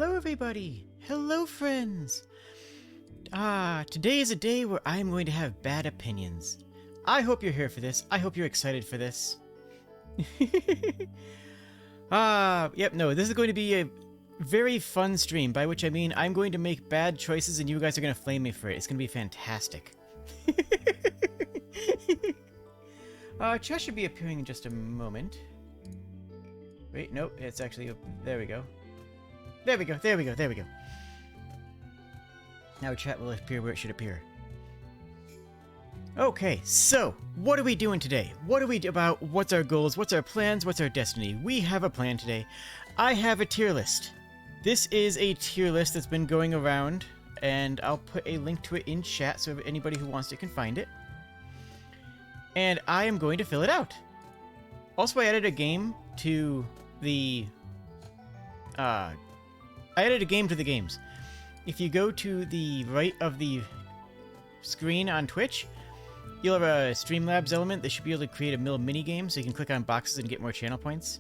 Hello everybody! Hello friends! Today is a day where I'm going to have bad opinions. I hope you're here for this. I hope you're excited for this. Yep, no, this is going to be a very fun stream, by which I mean I'm going to make bad choices and you guys are going to flame me for it. It's going to be fantastic. Chat should be appearing in just a moment. Wait, no, it's actually... There we go. There we go, there we go, there we go. Now chat will appear where it should appear. Okay, so, what are we doing today? What are we about? What's our goals? What's our plans? What's our destiny? We have a plan today. I have a tier list. This is a tier list that's been going around, and I'll put a link to it in chat so anybody who wants it can find it. And I am going to fill it out. Also, I added a game to the... I added a game to the games. If you go to the right of the screen on Twitch, you'll have a Streamlabs element that should be able to create a mini game so you can click on boxes and get more channel points.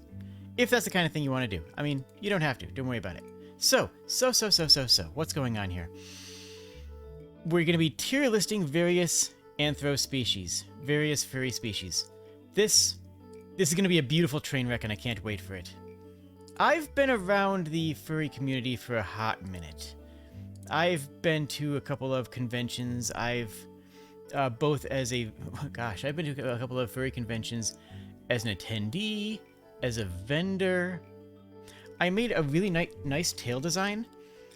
If that's the kind of thing you want to do. I mean, you don't have to. Don't worry about it. So, what's going on here? We're going to be tier listing various Anthro species. Various furry species. This is going to be a beautiful train wreck and I can't wait for it. I've been around the furry community for a hot minute. I've been to a couple of conventions. I've both as a... Gosh, I've been to a couple of furry conventions as an attendee, as a vendor. I made a really nice tail design.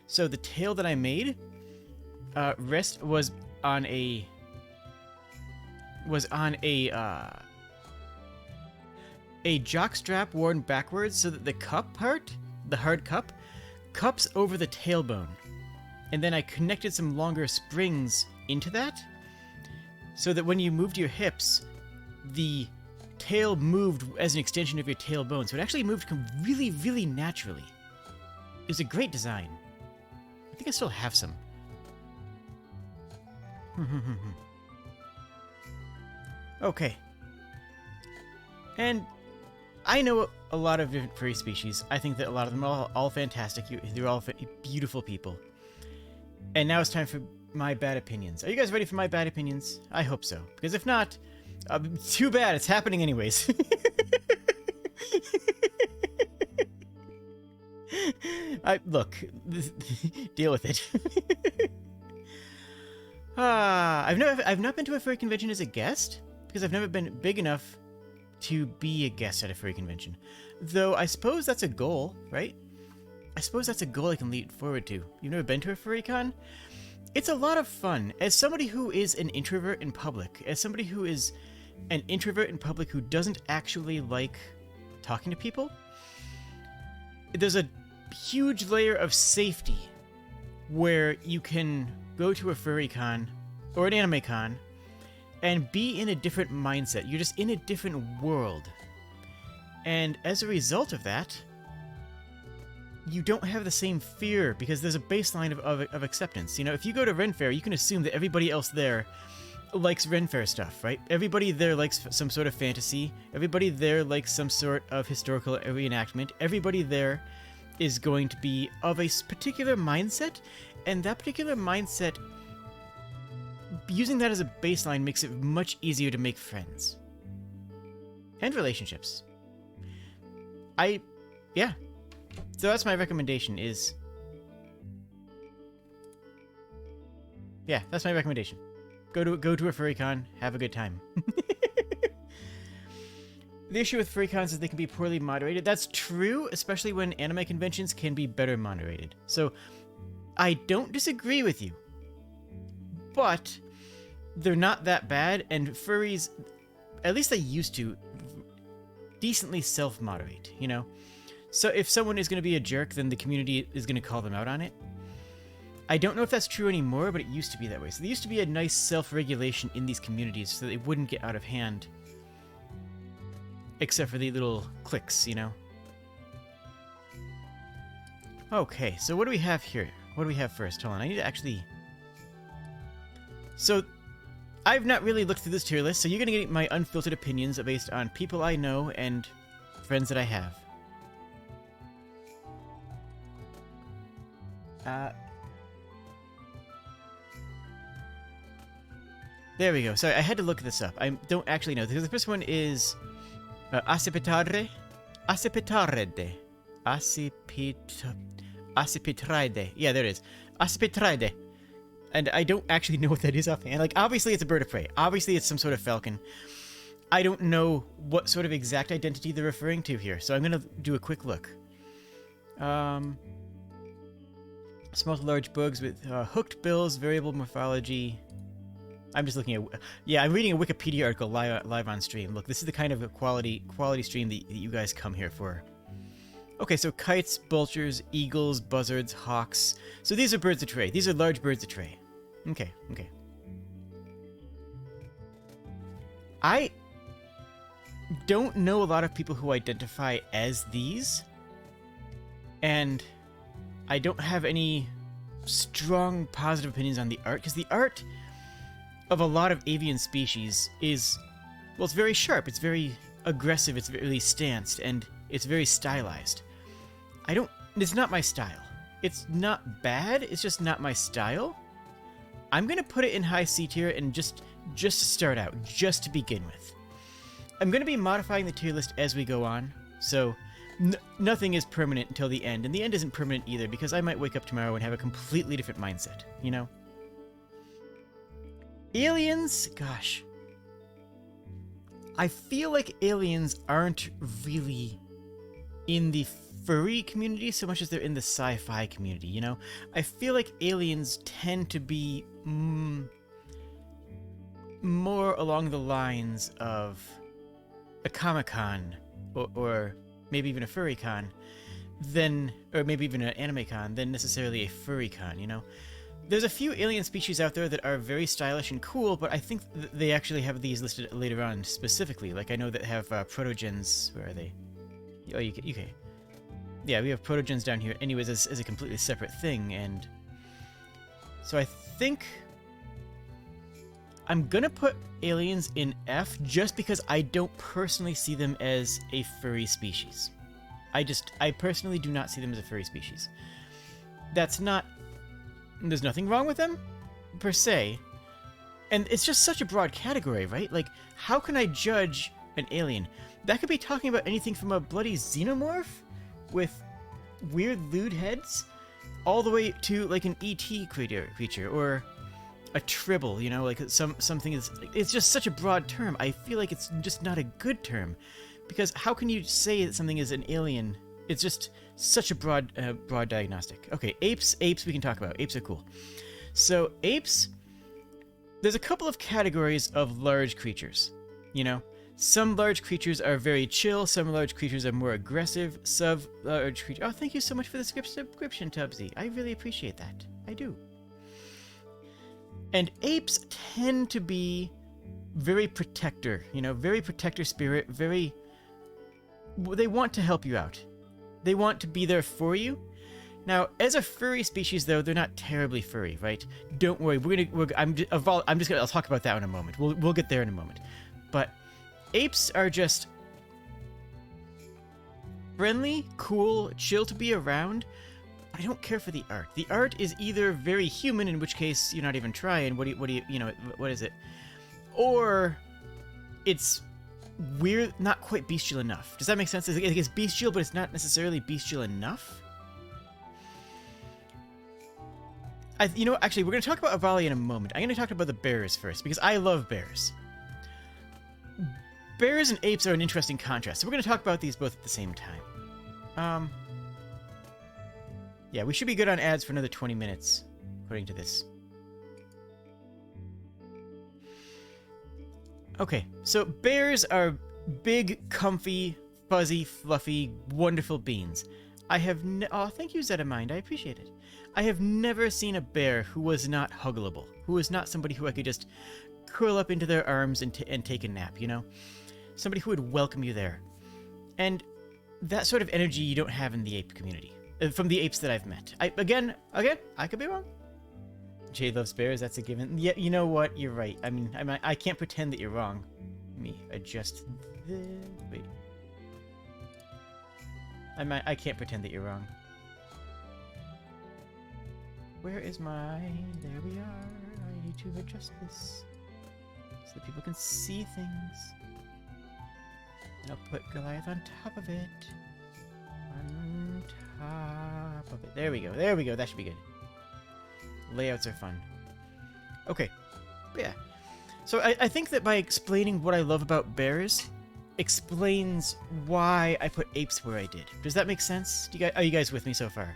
So the tail that I made was on a jockstrap worn backwards so that the cup part, the hard cup, cups over the tailbone. And then I connected some longer springs into that so that when you moved your hips, the tail moved as an extension of your tailbone. So it actually moved really, really naturally. It was a great design. I think I still have some. Okay. And I know a lot of different furry species. I think that a lot of them are all fantastic. They're all beautiful people. And now it's time for my bad opinions. Are you guys ready for my bad opinions? I hope so. Because if not, too bad. It's happening anyways. Look, deal with it. I've not been to a furry convention as a guest because I've never been big enough to be a guest at a furry convention. Though I suppose that's a goal, right? I suppose that's a goal I can lead forward to. You've never been to a furry con? It's a lot of fun. As somebody who is an introvert in public, as somebody who is an introvert in public who doesn't actually like talking to people, there's a huge layer of safety where you can go to a furry con or an anime con and be in a different mindset. You're just in a different world. And as a result of that, you don't have the same fear because there's a baseline of acceptance. You know, if you go to Ren Fair, you can assume that everybody else there likes Ren Fair stuff, right? Everybody there likes some sort of fantasy. Everybody there likes some sort of historical reenactment. Everybody there is going to be of a particular mindset, and that particular mindset, using that as a baseline makes it much easier to make friends. And relationships. Yeah. So that's my recommendation is... Yeah, that's my recommendation. Go to a furry con, have a good time. The issue with furry cons is they can be poorly moderated. That's true, especially when anime conventions can be better moderated. So, I don't disagree with you. But, they're not that bad, and furries, at least they used to, decently self-moderate, you know? So if someone is going to be a jerk, then the community is going to call them out on it. I don't know if that's true anymore, but it used to be that way. So there used to be a nice self-regulation in these communities so they wouldn't get out of hand. Except for the little cliques, you know? Okay, so what do we have here? What do we have first? Hold on, I need to actually... So, I've not really looked through this tier list, so you're going to get my unfiltered opinions based on people I know and friends that I have. There we go. Sorry, I had to look this up. I don't actually know, because the first one is Accipitride. Accipitride. Yeah, there it is. Accipitride. And I don't actually know what that is offhand. Like, obviously it's a bird of prey. Obviously it's some sort of falcon. I don't know what sort of exact identity they're referring to here, so I'm going to do a quick look. Small to large bugs with hooked bills, variable morphology. I'm just looking at... Yeah, I'm reading a Wikipedia article live on stream. Look, this is the kind of quality stream that you guys come here for. Okay, so kites, vultures, eagles, buzzards, hawks. So these are birds of prey. These are large birds of prey. Okay, okay. I don't know a lot of people who identify as these. And I don't have any strong positive opinions on the art, because the art of a lot of avian species is, well, it's very sharp, it's very aggressive, it's really stanced, and it's very stylized. It's not my style. It's not bad, it's just not my style. I'm gonna put it in high C tier and just to start out, just to begin with. I'm gonna be modifying the tier list as we go on, so nothing is permanent until the end, and the end isn't permanent either, because I might wake up tomorrow and have a completely different mindset, you know? Aliens, gosh. I feel like aliens aren't really in the furry community so much as they're in the sci-fi community, you know? I feel like aliens tend to be more along the lines of a Comic-Con or maybe even a furry con or maybe even an anime con than necessarily a furry con, you know? There's a few alien species out there that are very stylish and cool, but I think they actually have these listed later on specifically. Like, I know that have protogens. Where are they? Oh, UK. Yeah, we have protogens down here anyways as a completely separate thing, and so I think I'm gonna put aliens in F just because I don't personally see them as a furry species. I personally do not see them as a furry species. There's nothing wrong with them, per se. And it's just such a broad category, right? Like, how can I judge an alien? That could be talking about anything from a bloody xenomorph with weird lewd heads, all the way to, like, an ET creature, or a tribble, you know? Like, something is... It's just such a broad term. I feel like it's just not a good term. Because how can you say that something is an alien? It's just such a broad diagnostic. Okay, apes we can talk about. Apes are cool. So apes, there's a couple of categories of large creatures, you know? Some large creatures are very chill, some large creatures are more aggressive, large creatures... Oh, thank you so much for the subscription, Tubbsy. I really appreciate that. I do. And apes tend to be very protector, you know, very protector spirit, very... They want to help you out. They want to be there for you. Now, as a furry species, though, they're not terribly furry, right? Don't worry. I'll talk about that in a moment. We'll get there in a moment. But apes are just friendly, cool, chill to be around. I don't care for the art. The art is either very human, in which case you're not even trying. What is it? Or it's weird, not quite bestial enough. Does that make sense? It's bestial, but it's not necessarily bestial enough. Actually, we're going to talk about Avali in a moment. I'm going to talk about the bears first, because I love bears. Bears and apes are an interesting contrast, so we're going to talk about these both at the same time. Yeah, we should be good on ads for another 20 minutes, according to this. Okay, so bears are big, comfy, fuzzy, fluffy, wonderful beings. Oh, thank you, Zedamind. I appreciate it. I have never seen a bear who was not huggable, who was not somebody who I could just curl up into their arms and take a nap, you know? Somebody who would welcome you there. And that sort of energy you don't have in the ape community. From the apes that I've met. Again, I could be wrong. Jade loves bears, that's a given. Yeah, you know what? You're right. I mean, I can't pretend that you're wrong. Let me adjust this. Wait. I can't pretend that you're wrong. Where is my... There we are. I need to adjust this so that people can see things. And I'll put Goliath on top of it. On top of it. There we go. There we go. That should be good. Layouts are fun. Okay. But yeah. So I think that by explaining what I love about bears explains why I put apes where I did. Does that make sense? Are you guys with me so far?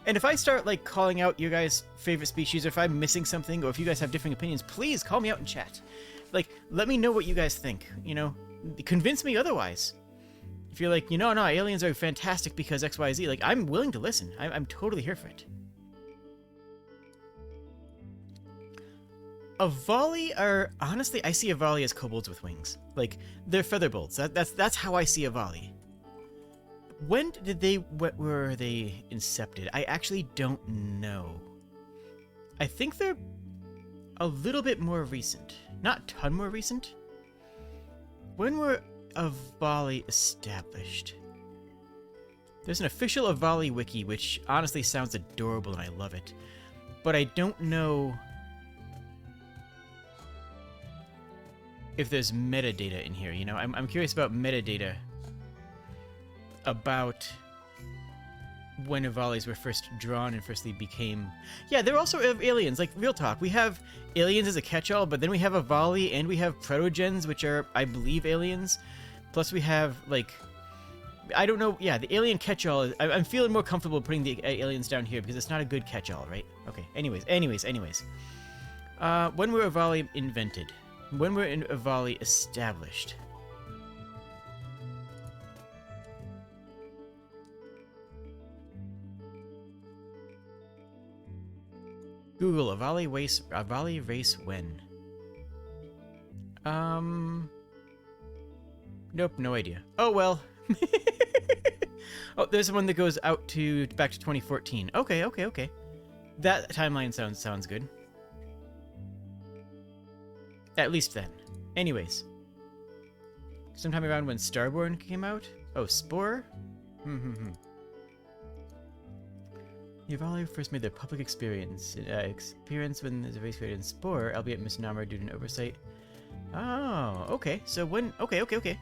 And if I start like calling out your guys' favorite species, or if I'm missing something, or if you guys have different opinions, please call me out in chat. Like, let me know what you guys think, you know? Convince me otherwise. If you're like, no, aliens are fantastic because XYZ, like, I'm willing to listen. I'm totally here for it. A volley are... Honestly, I see a volley as kobolds with wings. Like, they're featherbolts. That's how I see a volley. When did they... were they incepted? I actually don't know. I think they're a little bit more recent. Not a ton more recent. When were a volley established? There's an official Avali wiki, which honestly sounds adorable and I love it. But I don't know if there's metadata in here, you know? I'm curious about metadata about when Avalis were first drawn and firstly became... Yeah, they're also aliens, like, real talk. We have aliens as a catch-all, but then we have Avali and we have Protogens, which are, I believe, aliens. Plus we have, like... I don't know, yeah, the alien catch-all, I'm feeling more comfortable putting the aliens down here because it's not a good catch-all, right? Okay, anyways. When were Avali invented? When were Avali established? Google Avali race when? Nope, no idea. Oh well. Oh, there's one that goes out back to 2014. Okay. That timeline sounds good. At least then. Anyways. Sometime around when Starborn came out? Oh, Spore? The Avali first made their public experience when there's a race created in Spore, albeit misnomer due to an oversight. Oh, okay. So when... Okay.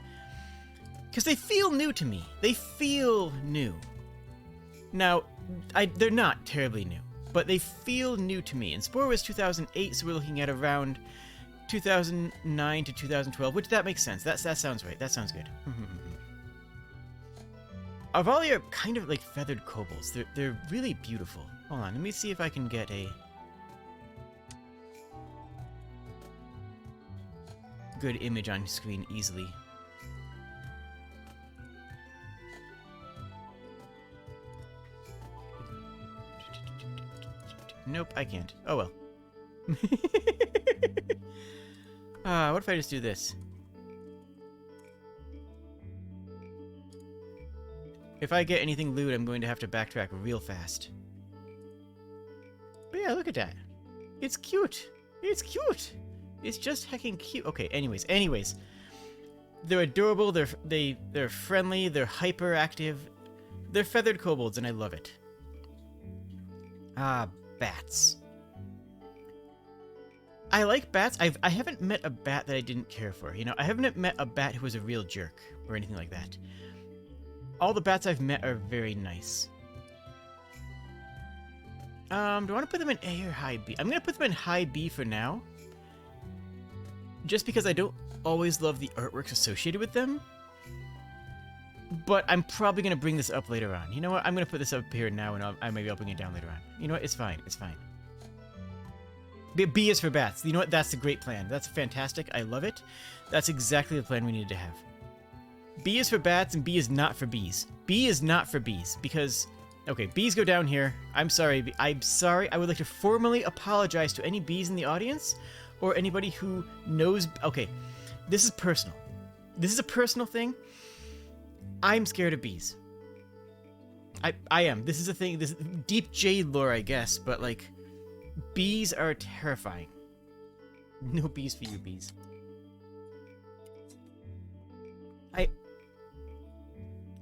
Because they feel new to me. They feel new. Now, they're not terribly new, but they feel new to me. And Spore was 2008, so we're looking at around 2009 to 2012, which that makes sense. That sounds right. That sounds good. Avali are kind of like feathered kobolds. They're really beautiful. Hold on, let me see if I can get a good image on screen easily. Nope, I can't. Oh well. What if I just do this? If I get anything lewd, I'm going to have to backtrack real fast. But yeah, look at that. It's cute. It's cute. It's just heckin' cute. Okay, anyways. They're adorable, they're friendly, they're hyperactive. They're feathered kobolds, and I love it. Bats. I like bats. I haven't met a bat that I didn't care for. You know, I haven't met a bat who was a real jerk or anything like that. All the bats I've met are very nice. Do I want to put them in A or high B? I'm going to put them in high B for now. Just because I don't always love the artworks associated with them. But I'm probably going to bring this up later on. You know what? I'm going to put this up here now, and maybe I'll bring it down later on. You know what? It's fine. B is for bats. You know what? That's a great plan. That's fantastic. I love it. That's exactly the plan we needed to have. B is for bats, and B is not for bees. B is not for bees, because... Okay, bees go down here. I'm sorry. I'm sorry. I would like to formally apologize to any bees in the audience, or anybody who knows... Okay, this is personal. This is a personal thing. I'm scared of bees. I am. This is a thing. This deep Jade lore, I guess, but, like, bees are terrifying. No bees for you, bees.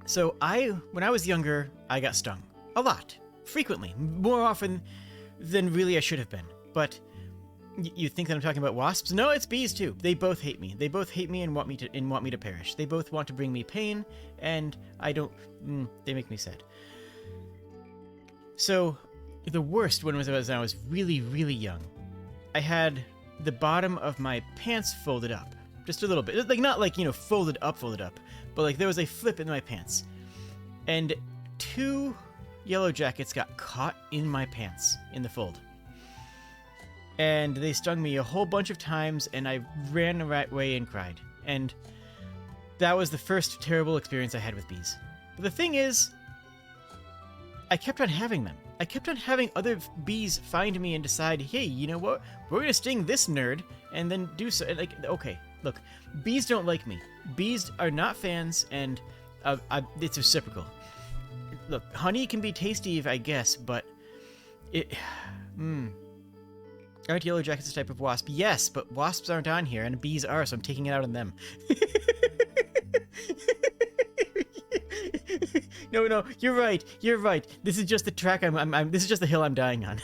So when I was younger, I got stung. A lot. Frequently. More often then really I should have been. But you think that I'm talking about wasps? No, it's bees too. They both hate me. They both hate me and want me to perish. They both want to bring me pain, and I don't. They make me sad. So, the worst one was when I was really, really young. I had the bottom of my pants folded up, just a little bit. Like not like folded up, but like there was a flip in my pants, and 2 yellow jackets got caught in my pants in the fold. And they stung me a whole bunch of times, and I ran the right way and cried. And that was the first terrible experience I had with bees. But the thing is, I kept on having them. I kept on having other bees find me and decide, hey, you know what? We're going to sting this nerd, and then do so. And like, okay, look, bees don't like me. Bees are not fans, and it's reciprocal. Look, honey can be tasty, I guess, but it... Aren't yellow jackets a type of wasp? Yes, but wasps aren't on here, and bees are, so I'm taking it out on them. No, you're right. This is just the track this is just the hill I'm dying on.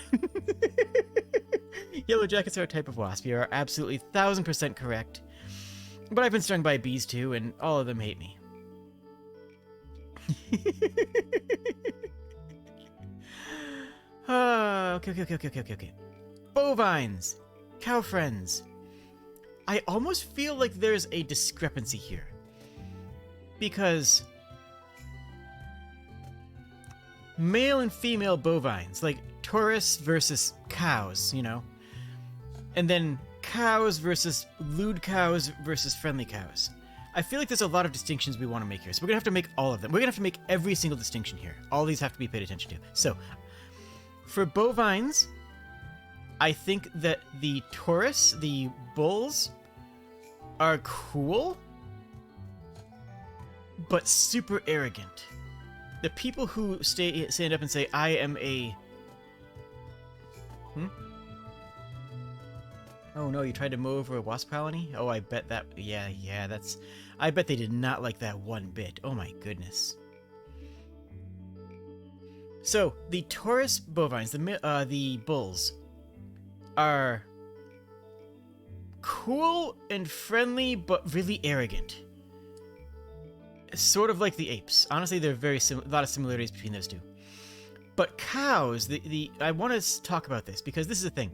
Yellow jackets are a type of wasp. You are absolutely 1000% correct. But I've been stung by bees too, and all of them hate me. Okay. Bovines! Cow friends! I almost feel like there's a discrepancy here. Because male and female bovines, like Taurus versus cows, and then cows versus lewd cows versus friendly cows. I feel like there's a lot of distinctions we want to make here, so we're going to have to make all of them. We're going to have to make every single distinction here. All these have to be paid attention to. So, for bovines, I think that the Taurus, the bulls, are cool, but super arrogant. The people who stand up and say, I am a... Oh no, you tried to mow over a wasp colony? Oh, I bet that... Yeah, that's... I bet they did not like that one bit. Oh my goodness. So, the Taurus bovines, the bulls, are cool and friendly, but really arrogant. Sort of like the apes. Honestly, there are a lot of similarities between those two. But cows, I want to talk about this because this is the thing.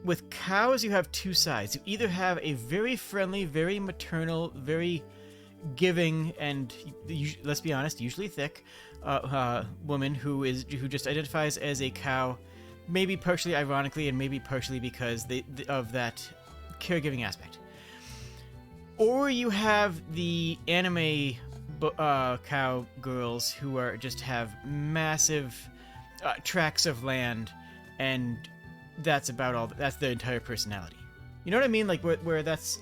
With cows, you have two sides. You either have a very friendly, very maternal, very giving, and let's be honest, usually thick woman who just identifies as a cow, maybe partially ironically and maybe partially because of that caregiving aspect. Or you have the anime cow girls who just have massive tracts of land, and that's about all. That's their entire personality. You know what I mean? Like where that's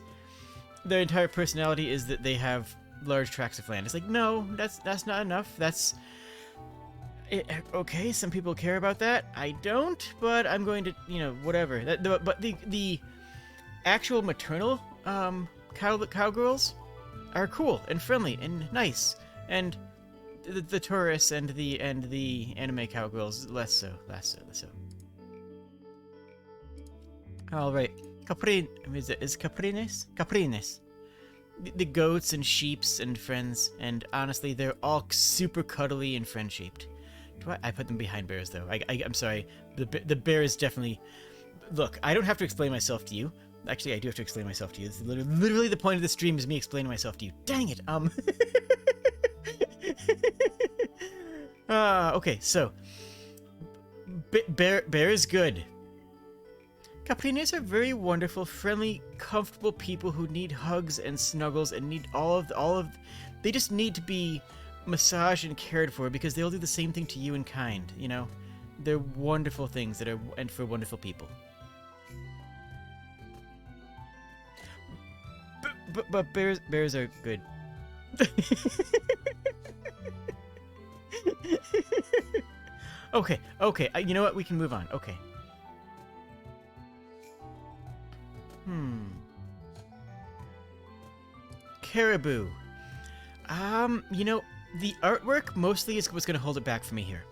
their entire personality is that they have large tracts of land. It's like, no, that's not enough. That's okay. Some people care about that. I don't, but I'm going to, whatever. But the actual maternal cowgirls are cool and friendly and nice, and the tourists and the anime cowgirls less so. All right, Caprines. The goats and sheeps and friends, and honestly, they're all super cuddly and friend-shaped. I put them behind bears, though. I'm sorry. The bear is definitely... Look, I don't have to explain myself to you. Actually, I do have to explain myself to you. This is literally the point of the stream is me explaining myself to you. Dang it! Okay, so... Bear is good. Caprines are very wonderful, friendly, comfortable people who need hugs and snuggles and need all of... They just need to be massaged and cared for because they'll do the same thing to you in kind, They're wonderful things and for wonderful people. But bears are good. Okay. You know what? We can move on. Okay. Caribou. The artwork mostly is what's going to hold it back for me here.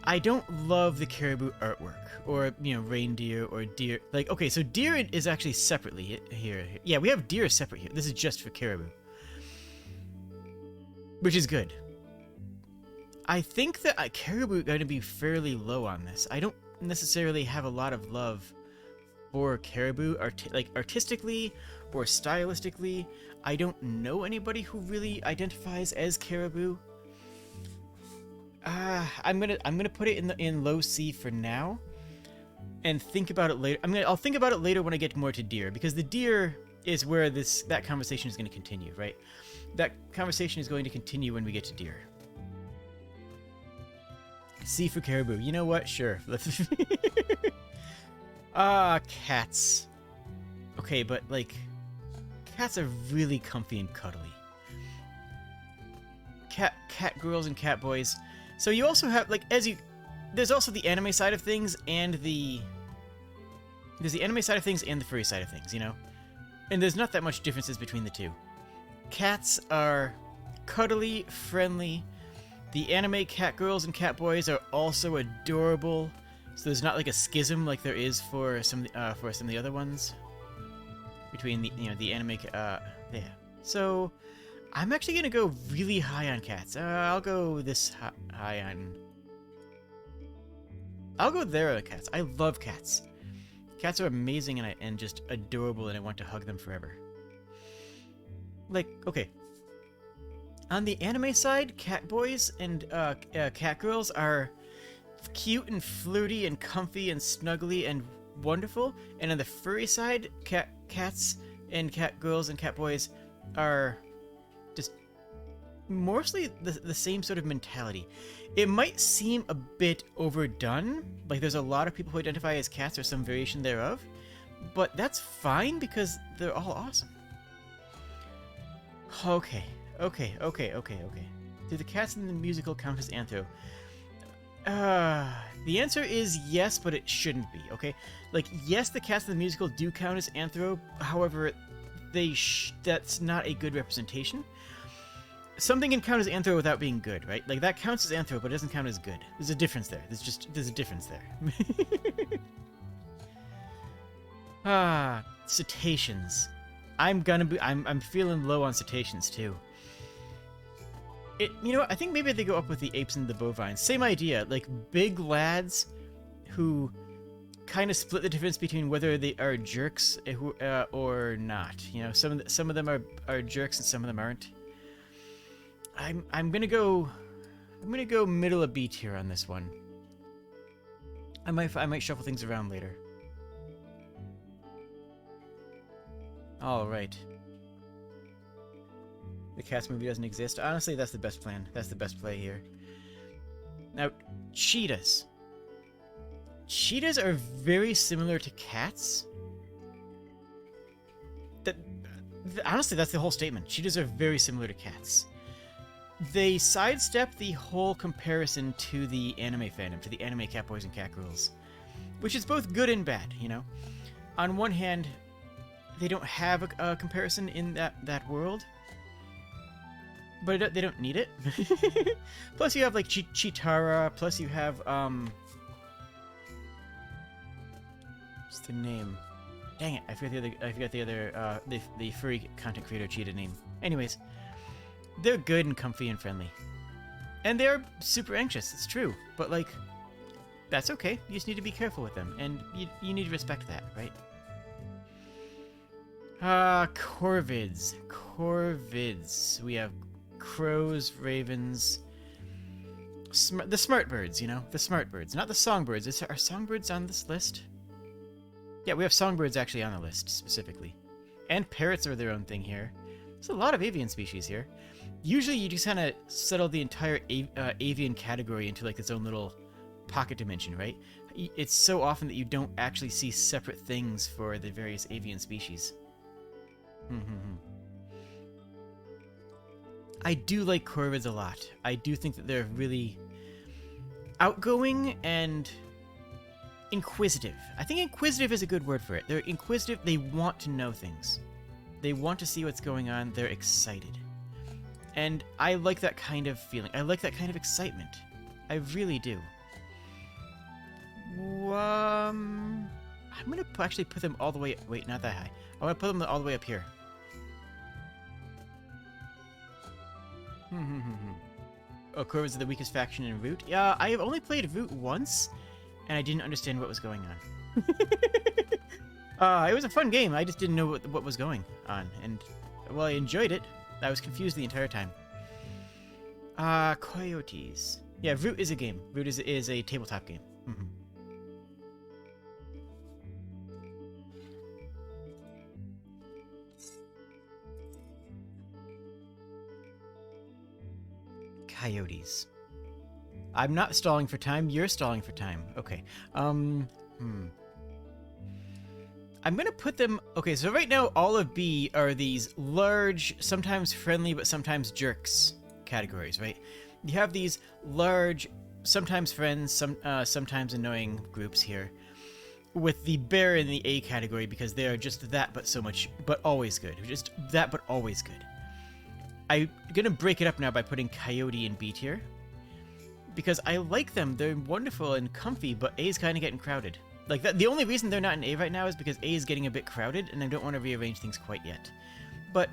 I don't love the caribou artwork, or, you know, reindeer or deer. Like, okay, so deer is actually separately here. Yeah, we have deer separate here. This is just for caribou, which is good. I think that caribou are going to be fairly low on this. I don't necessarily have a lot of love for caribou, like artistically or stylistically. I don't know anybody who really identifies as caribou. I'm gonna put it in low C for now, and think about it later. I'll think about it later when I get more to deer, because the deer is where that conversation is going to continue, right? That conversation is going to continue when we get to deer. C for caribou. You know what? Sure. Cats. Okay, but like, cats are really comfy and cuddly. Cat girls and cat boys. So you also have, like, there's also the anime side of things and there's the anime side of things and the furry side of things, you know? And there's not that much differences between the two. Cats are cuddly, friendly. The anime cat girls and cat boys are also adorable. So there's not like a schism like there is for some of the other ones between the anime. Yeah. So I'm actually gonna go really high on cats. I'll go this high on. I'll go there on cats. I love cats. Cats are amazing and just adorable, and I want to hug them forever. Like, okay. On the anime side, cat boys and cat girls are cute and flirty and comfy and snuggly and wonderful. And on the furry side, cats and cat girls and cat boys are just mostly the same sort of mentality. It might seem a bit overdone, like there's a lot of people who identify as cats or some variation thereof, but that's fine because they're all awesome. Okay. Do the cats in the musical count as Anthro? The answer is yes, but it shouldn't be, okay? Like, yes, the cats in the musical do count as Anthro, however, that's not a good representation. Something can count as Anthro without being good, right? Like, that counts as Anthro, but it doesn't count as good. There's a difference there. There's a difference there. Cetaceans. I'm feeling low on cetaceans, too. You know what? I think maybe they go up with the apes and the bovines. Same idea, like big lads who kind of split the difference between whether they are jerks or not. You know, some of them are jerks and some of them aren't. I'm gonna go middle of B tier on this one. I might shuffle things around later. All right. The Cats movie doesn't exist. Honestly, that's the best plan. That's the best play here. Now, cheetahs. Cheetahs are very similar to cats. Honestly, that's the whole statement. Cheetahs are very similar to cats. They sidestep the whole comparison to the anime fandom, to the anime cat boys and cat girls, which is both good and bad, you know? On one hand, they don't have a comparison in that world, but they don't need it. Plus you have like Chitara, plus you have what's the name? Dang it, I forgot the other the furry content creator cheetah name. Anyways, they're good and comfy and friendly. And they're super anxious, it's true, but like that's okay. You just need to be careful with them, and you need to respect that, right? Corvids. Corvids. We have crows, ravens, the smart birds, you know? The smart birds, not the songbirds. Are songbirds on this list? Yeah, we have songbirds actually on the list, specifically. And parrots are their own thing here. There's a lot of avian species here. Usually you just kind of settle the entire avian category into like its own little pocket dimension, right? It's so often that you don't actually see separate things for the various avian species. I do like corvids a lot. I do think that they're really outgoing and inquisitive. I think inquisitive is a good word for it. They're inquisitive. They want to know things. They want to see what's going on. They're excited. And I like that kind of feeling. I like that kind of excitement. I really do. I'm gonna actually put them all the way. Wait, not that high. I'm gonna put them all the way up here. Oh, Corvids are the weakest faction in Root. Yeah, I have only played Root once, and I didn't understand what was going on. It was a fun game. I just didn't know what was going on, and well, I enjoyed it. I was confused the entire time. Coyotes. Yeah, Root is a game. Root is a tabletop game. Coyotes. I'm not stalling for time. You're stalling for time. Okay. I'm gonna put them... Okay, so right now all of B are these large, sometimes friendly, but sometimes jerks categories, right? You have these large, sometimes friends, sometimes annoying groups here, with the bear in the A category because they are just that but so much, but always good. Just that but always good. I'm gonna break it up now by putting Coyote in B tier, because I like them. They're wonderful and comfy, but A is kind of getting crowded. Like, the only reason they're not in A right now is because A is getting a bit crowded, and I don't want to rearrange things quite yet. But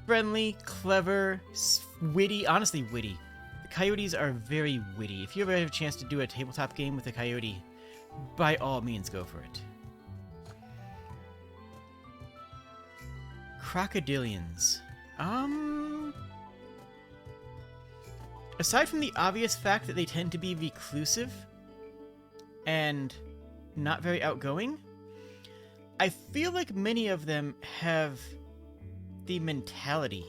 friendly, clever, witty, honestly witty. The Coyotes are very witty. If you ever have a chance to do a tabletop game with a Coyote, by all means go for it. Crocodilians. Aside from the obvious fact that they tend to be reclusive and not very outgoing, I feel like many of them have the mentality.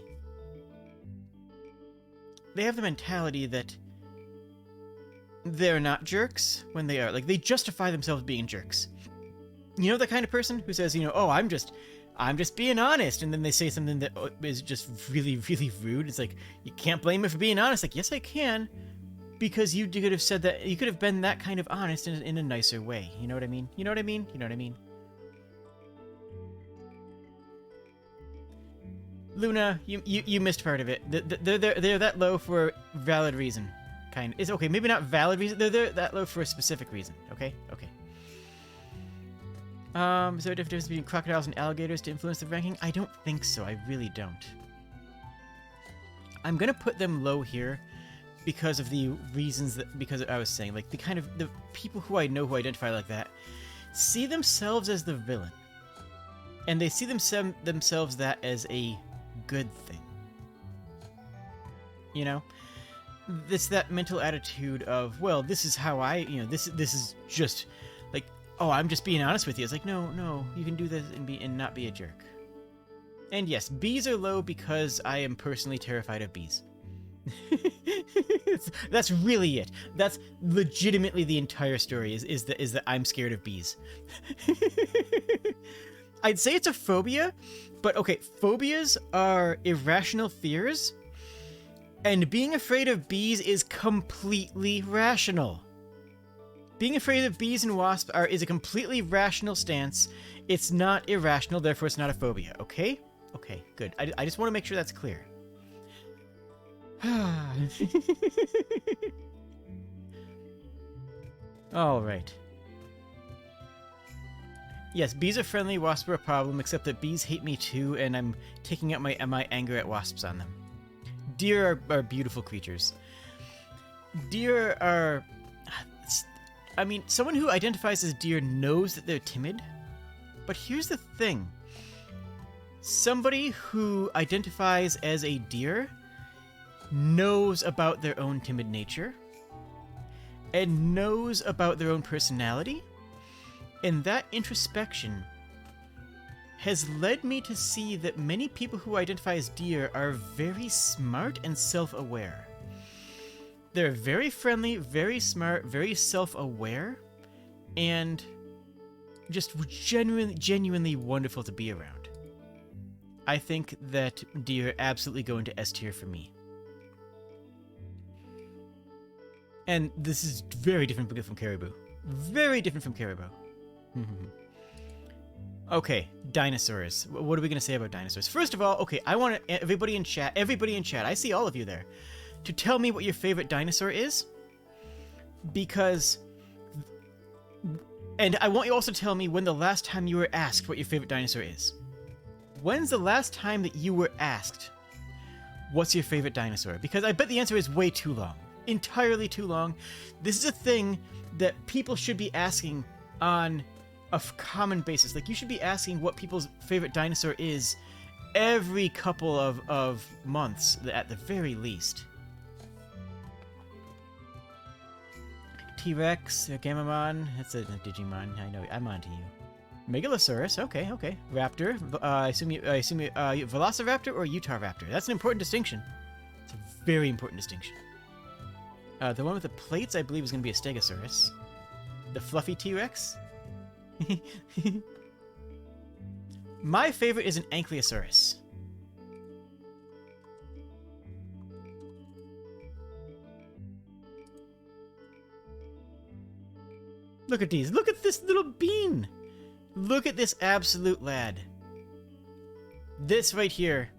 They have the mentality that they're not jerks when they are. Like, they justify themselves being jerks. You know the kind of person who says, oh, I'm just being honest, and then they say something that is just really, really rude. It's like, you can't blame me for being honest. Like, yes, I can, because you could have said that. You could have been that kind of honest in a nicer way. You know what I mean? You know what I mean? You know what I mean? Luna, you missed part of it. They're that low for a valid reason. It's okay. Maybe not valid reason. They're that low for a specific reason. Okay. Okay. Is there a difference between crocodiles and alligators to influence the ranking? I don't think so. I really don't. I'm gonna put them low here because of the reasons because I was saying, like, the people who I know who identify like that see themselves as the villain, and they see themselves that as a good thing. You know, it's that mental attitude of, well, this is how this is just like, oh, I'm just being honest with you. It's like, no, you can do this and not be a jerk. And yes, bees are low because I am personally terrified of bees. That's really it. That's legitimately the entire story. Is that I'm scared of bees. I'd say it's a phobia, but okay, phobias are irrational fears, and being afraid of bees is completely rational. Being afraid of bees and wasps is a completely rational stance. It's not irrational, therefore it's not a phobia, okay? Okay, good. I just want to make sure that's clear. All right. Yes, bees are friendly, wasps are a problem, except that bees hate me too, and I'm taking out my anger at wasps on them. Deer are beautiful creatures. Deer are... I mean, someone who identifies as deer knows that they're timid, but here's the thing. Somebody who identifies as a deer knows about their own timid nature and knows about their own personality, and that introspection has led me to see that many people who identify as deer are very smart and self-aware. They're very friendly, very smart, very self-aware, and just genuinely wonderful to be around. I think that deer absolutely go into S tier for me. And this is very different from Caribou. Very different from Caribou. Okay, dinosaurs. What are we going to say about dinosaurs? First of all, okay, I want everybody in chat, I see all of you there, to tell me what your favorite dinosaur is. because... And I want you also to tell me when the last time you were asked what your favorite dinosaur is. When's the last time that you were asked, what's your favorite dinosaur? Because I bet the answer is way too long. Entirely too long. This is a thing that people should be asking on a common basis. Like, you should be asking what people's favorite dinosaur is every couple of months, at the very least. T-Rex, Gamamon, that's a Digimon. I know, I'm onto you. Megalosaurus, okay. Raptor, I assume you Velociraptor or Utahraptor. That's an important distinction. It's a very important distinction. The one with the plates, I believe, is going to be a Stegosaurus. The fluffy T-Rex. My favorite is an Ankylosaurus. Look at these. Look at this little bean. Look at this absolute lad. This right here.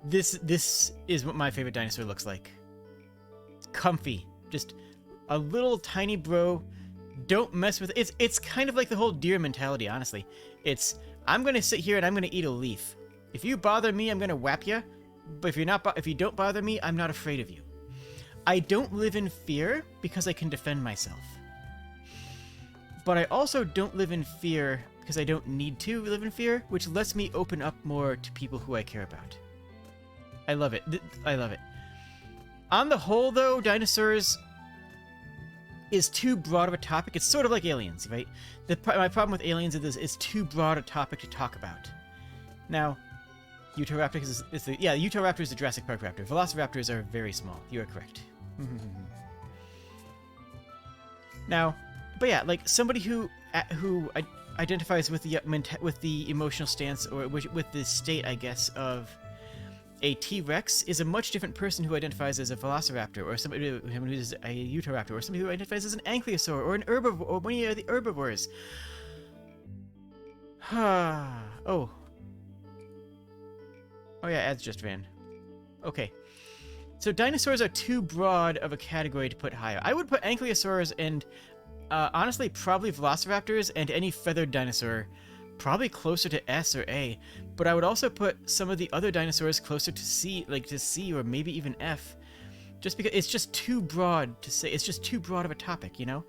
This is what my favorite dinosaur looks like. It's comfy. Just a little tiny bro. Don't mess with it. It's kind of like the whole deer mentality, honestly. It's, I'm going to sit here and I'm going to eat a leaf. If you bother me, I'm going to whap you. But if you don't bother me, I'm not afraid of you. I don't live in fear because I can defend myself. But I also don't live in fear because I don't need to live in fear, which lets me open up more to people who I care about. I love it. I love it. On the whole, though, dinosaurs is too broad of a topic. It's sort of like aliens, right? My problem with aliens is it's too broad a topic to talk about. Now, Utahraptor is the Utahraptor is the Jurassic Park raptor. Velociraptors are very small. You are correct. Now, but yeah, like somebody who identifies with the emotional stance or with the state, I guess, of a T-Rex is a much different person who identifies as a Velociraptor, or somebody who is a Utahraptor, or somebody who identifies as an Ankylosaur, or an herbivore, or one of the herbivores. Oh yeah, ads just ran. Okay. So dinosaurs are too broad of a category to put higher. I would put Ankylosaurs and, honestly, probably Velociraptors and any feathered dinosaur probably closer to S or A, but I would also put some of the other dinosaurs closer to C, like to C or maybe even F, just because it's just too broad to say. It's just too broad of a topic, you know?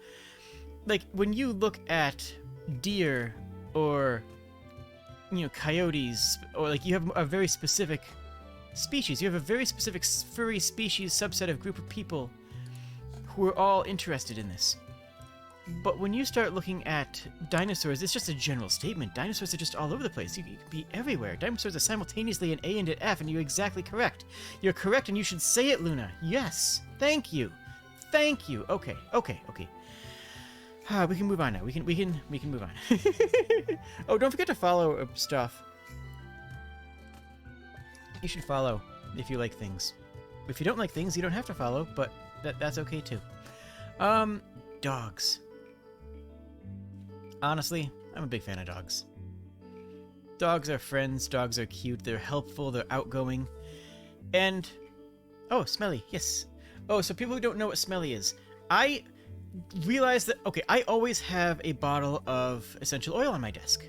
Like, when you look at deer or, you know, coyotes, or like you have a very specific species, you have a very specific furry species subset of group of people who are all interested in this. But when you start looking at dinosaurs, it's just a general statement. Dinosaurs are just all over the place. You can be everywhere. Dinosaurs are simultaneously an A and an F, and you're exactly correct. You're correct, and you should say it, Luna. Yes. Thank you. Thank you. Okay. We can move on now. We can move on. Oh, don't forget to follow stuff. You should follow if you like things. If you don't like things, you don't have to follow, but that's okay too. Dogs. Honestly, I'm a big fan of dogs. Dogs are friends, dogs are cute, they're helpful, they're outgoing. And, oh, Smelly, yes. Oh, so people who don't know what Smelly is, I realized that, okay, I always have a bottle of essential oil on my desk.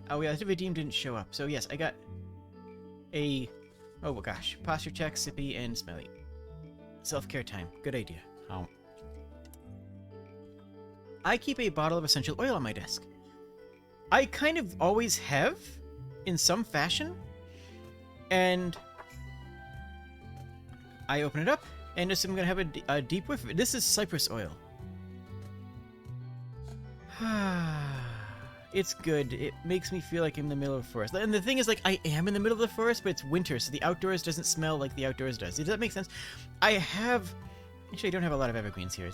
Oh yeah, the redeem didn't show up. So yes, I got a, oh gosh, posture check, Sippy, and Smelly. Self-care time. Good idea. Oh. I keep a bottle of essential oil on my desk. I kind of always have, in some fashion. And I open it up, and just I'm going to have a deep whiff of it. This is cypress oil. It's good. It makes me feel like I'm in the middle of the forest. And the thing is, like, I am in the middle of the forest, but it's winter, so the outdoors doesn't smell like the outdoors does. Does that make sense? Actually, I don't have a lot of evergreens here.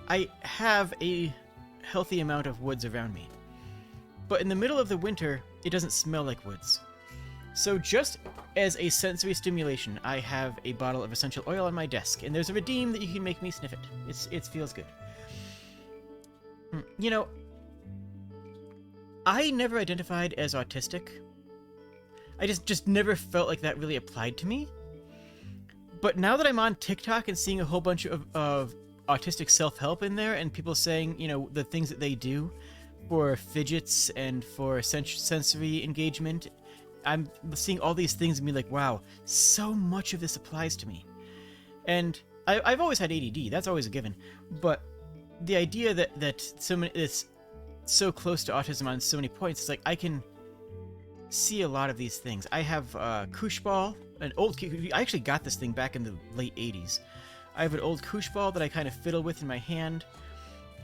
I have a healthy amount of woods around me. But in the middle of the winter, it doesn't smell like woods. So just as a sensory stimulation, I have a bottle of essential oil on my desk, and there's a redeem that you can make me sniff it. It feels good. You know, I never identified as autistic. I just never felt like that really applied to me. But now that I'm on TikTok and seeing a whole bunch of autistic self-help in there, and people saying, you know, the things that they do for fidgets and for sensory engagement, I'm seeing all these things and be like, wow, so much of this applies to me. And I've always had ADD, that's always a given. But the idea that it's so close to autism on so many points, it's like I can see a lot of these things. I have koosh ball, I actually got this thing back in the late 80s. I have an old koosh ball that I kind of fiddle with in my hand.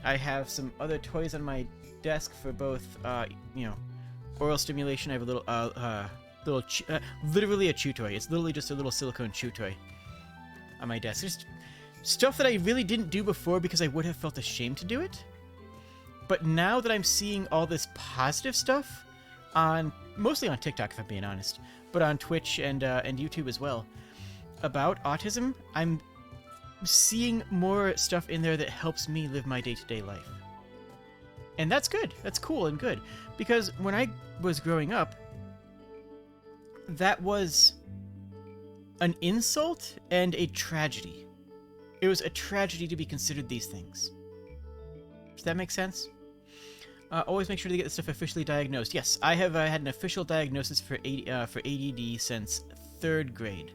I have some other toys on my desk for both, you know, oral stimulation. I have a little, literally a chew toy. It's literally just a little silicone chew toy on my desk. Just stuff that I really didn't do before because I would have felt ashamed to do it. But now that I'm seeing all this positive stuff mostly on TikTok, if I'm being honest, but on Twitch and YouTube as well, about autism, I'm seeing more stuff in there that helps me live my day-to-day life. And that's good. That's cool and good. Because when I was growing up, that was an insult and a tragedy. It was a tragedy to be considered these things. Does that make sense? Always make sure to get this stuff officially diagnosed. Yes, I have had an official diagnosis for ADD since 3rd grade.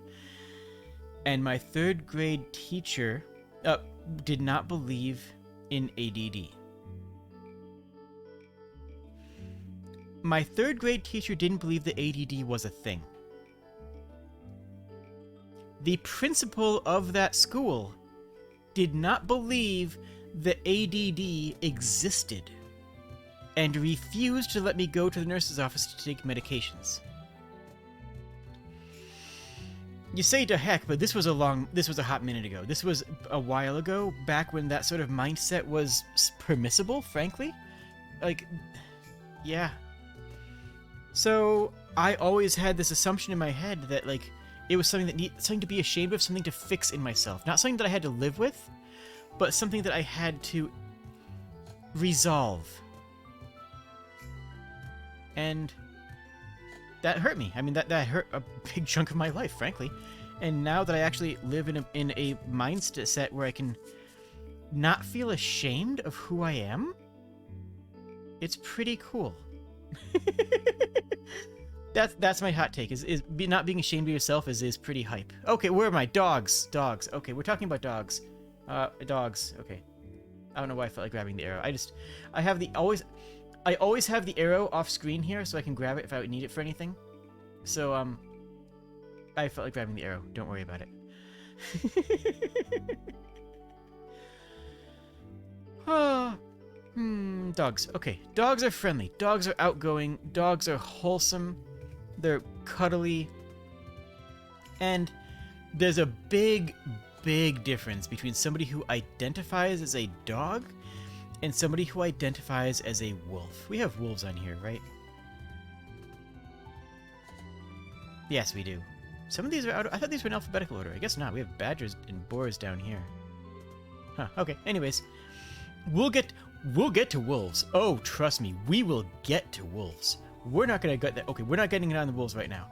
And my 3rd grade teacher did not believe in ADD. My 3rd grade teacher didn't believe that ADD was a thing. The principal of that school did not believe that ADD existed and refused to let me go to the nurse's office to take medications. You say to heck, but this was a hot minute ago. This was a while ago, back when that sort of mindset was permissible, frankly. Like, yeah. So I always had this assumption in my head that, like, it was something to be ashamed of, something to fix in myself. Not something that I had to live with, but something that I had to resolve. And that hurt me. I mean, that hurt a big chunk of my life, frankly. And now that I actually live in a mindset where I can not feel ashamed of who I am, it's pretty cool. That's my hot take. Is not being ashamed of yourself is pretty hype. Okay, where are my dogs? Dogs. Okay, we're talking about dogs. Dogs. Okay. I don't know why I felt like grabbing the arrow. I always have the arrow off screen here so I can grab it if I would need it for anything. So I felt like grabbing the arrow. Don't worry about it. Dogs. Okay, dogs are friendly. Dogs are outgoing. Dogs are wholesome. They're cuddly. And there's a big difference between somebody who identifies as a dog and somebody who identifies as a wolf. We have wolves on here, right? Yes, we do. Some of these are I thought these were in alphabetical order. I guess not. We have badgers and boars down here. Huh, okay. Anyways, we'll get to wolves. Oh, trust me, we will get to wolves. We're not gonna get that. Okay, we're not getting it on the wolves right now.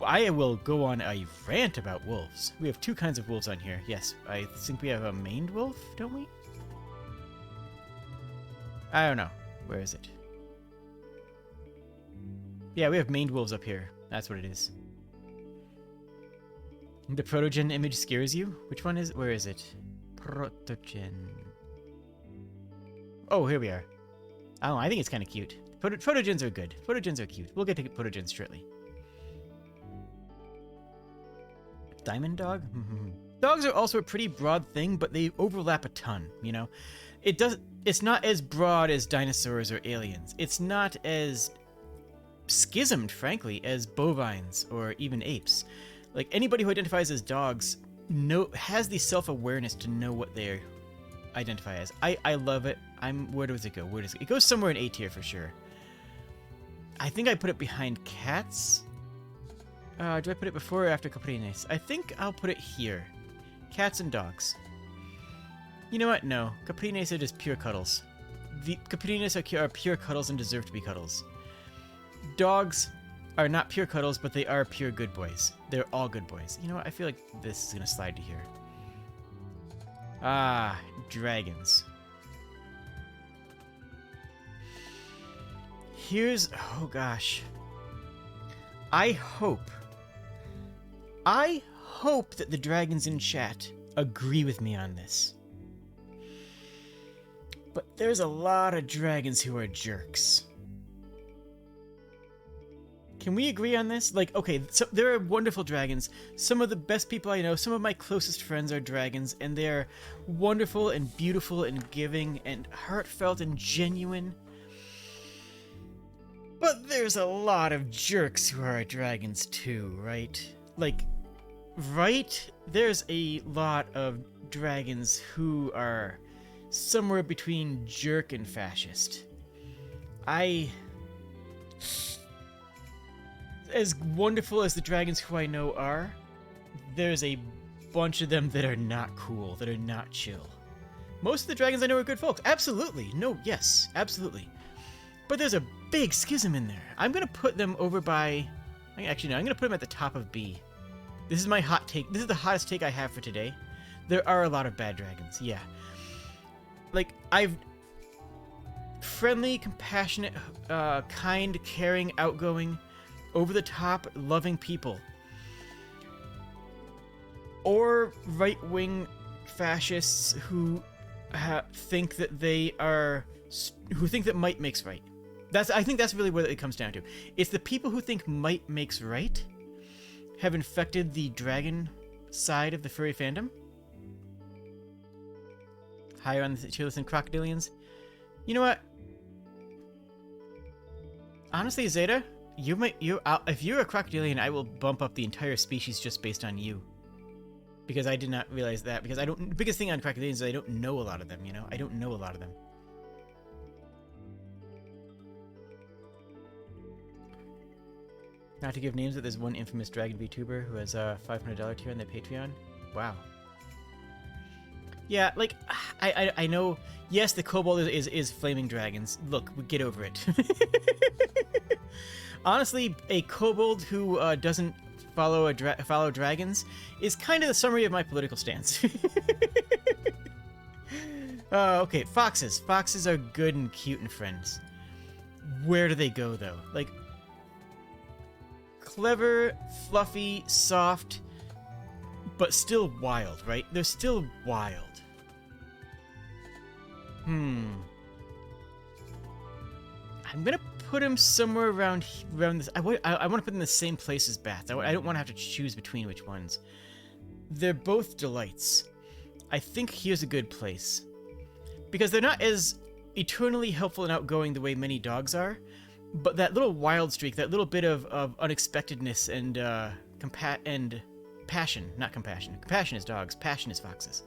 I will go on a rant about wolves. We have 2 kinds of wolves on here. Yes, I think we have a maned wolf, don't we? I don't know. Where is it? Yeah, we have maned wolves up here. That's what it is. The Protogen image scares you? Which one is... Where is it? Protogen. Oh, here we are. Oh, I think it's kind of cute. Protogens are good. Protogens are cute. We'll get to Protogens shortly. Diamond dog? Dogs are also a pretty broad thing, but they overlap a ton, you know? It's not as broad as dinosaurs or aliens. It's not as schismed, frankly, as bovines or even apes. Like, anybody who identifies as dogs has the self-awareness to know what they identify as. I love it. Where does it go? It goes somewhere in A tier for sure. I think I put it behind cats. Do I put it before or after Caprines? I think I'll put it here. Cats and dogs. You know what? No. Caprines are just pure cuddles. The Caprines are pure cuddles and deserve to be cuddles. Dogs are not pure cuddles, but they are pure good boys. They're all good boys. You know what? I feel like this is going to slide to here. Ah, dragons. Here's... Oh, gosh. I hope that the dragons in chat agree with me on this. But there's a lot of dragons who are jerks. Can we agree on this? Like, okay, so there are wonderful dragons. Some of the best people I know, some of my closest friends are dragons, and they're wonderful and beautiful and giving and heartfelt and genuine. But there's a lot of jerks who are dragons too, right? Like, right? There's a lot of dragons who are somewhere between jerk and fascist. As wonderful as the dragons who I know are, there's a bunch of them that are not cool, that are not chill. Most of the dragons I know are good folks. Absolutely. No, yes, absolutely. But there's a big schism in there. I'm going to put them over by... Actually, no, I'm going to put them at the top of B. This is my hot take. This is the hottest take I have for today. There are a lot of bad dragons, yeah. Like, friendly, compassionate, kind, caring, outgoing, over-the-top, loving people. Or right-wing fascists who think that they are... who think that might makes right. I think that's really what it comes down to. It's the people who think might makes right have infected the dragon side of the furry fandom. Higher on the tier list than crocodilians. You know what? Honestly, Zeta, if you're a crocodilian, I will bump up the entire species just based on you. Because I did not realize that. Because the biggest thing on crocodilians is I don't know a lot of them, you know? I don't know a lot of them. Not to give names, but there's one infamous dragon VTuber who has a $500 tier on their Patreon. Wow. Yeah, like, I know, yes, the kobold is flaming dragons. Look, we get over it. Honestly, a kobold who doesn't follow dragons is kind of the summary of my political stance. Okay, foxes. Foxes are good and cute and friends. Where do they go, though? Like, clever, fluffy, soft, but still wild, right? They're still wild. I'm gonna put him somewhere around this. I want to put them in the same place as bats. I don't want to have to choose between which ones. They're both delights. I think here's a good place. Because they're not as eternally helpful and outgoing the way many dogs are, but that little wild streak, that little bit of unexpectedness and passion, not compassion. Compassion is dogs, passion is foxes.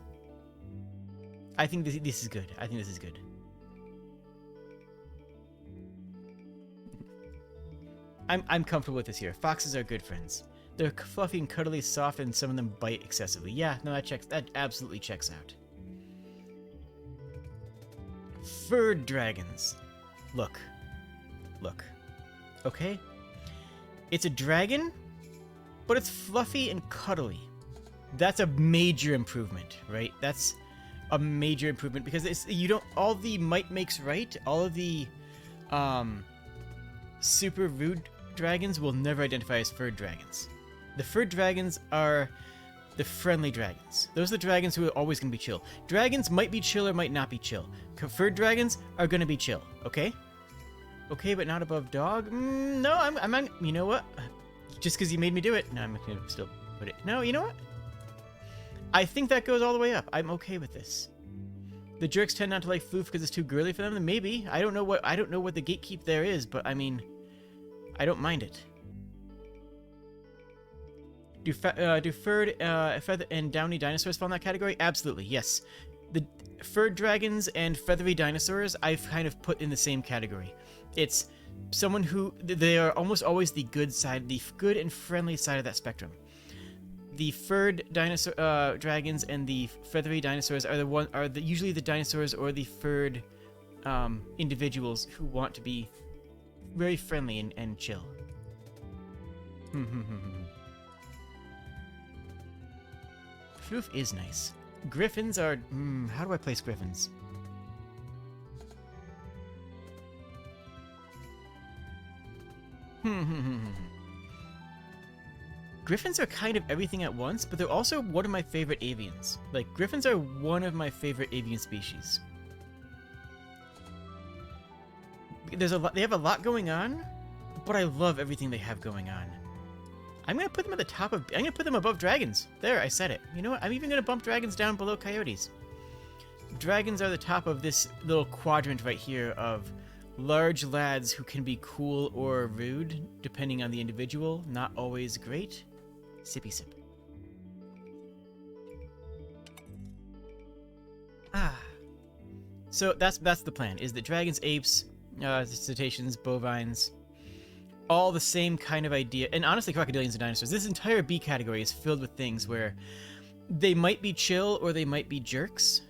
I think this is good. I think this is good. I'm comfortable with this here. Foxes are good friends. They're fluffy and cuddly, soft, and some of them bite excessively. Yeah, no, that absolutely checks out. Furred dragons. Look. Okay? It's a dragon, but it's fluffy and cuddly. That's a major improvement, right? That's a major improvement because all the might makes right, all of the super rude dragons will never identify as furred dragons. The furred dragons are the friendly dragons. Those are the dragons who are always going to be chill. Dragons might be chill or might not be chill. Furred dragons are going to be chill, okay? Okay, but not above dog? No, I'm you know what? Just because you made me do it. No, I'm going to still put it. No, you know what? I think that goes all the way up. I'm okay with this. The jerks tend not to like floof because it's too girly for them. Maybe. I don't know what the gatekeep there is, but I mean, I don't mind it. Do furred, feather, and downy dinosaurs fall in that category? Absolutely, yes. The furred dragons and feathery dinosaurs I've kind of put in the same category. It's someone who they are almost always the good side, the good and friendly side of that spectrum. The furred dinosaur dragons and the feathery dinosaurs are usually the dinosaurs or the furred individuals who want to be very friendly and chill. Floof is nice. Griffins are... how do I place Griffins? Griffins are kind of everything at once, but they're also one of my favorite avians. Like, Griffins are one of my favorite avian species. There's a lot, they have a lot going on, but I love everything they have going on. I'm gonna put them at the top of... I'm gonna put them above dragons. There, I said it. You know what? I'm even gonna bump dragons down below coyotes. Dragons are the top of this little quadrant right here of large lads who can be cool or rude, depending on the individual. Not always great. Sippy sip. So that's the plan, is that dragons, apes, cetaceans, bovines, all the same kind of idea. And honestly, crocodilians and dinosaurs. This entire B category is filled with things where they might be chill or they might be jerks.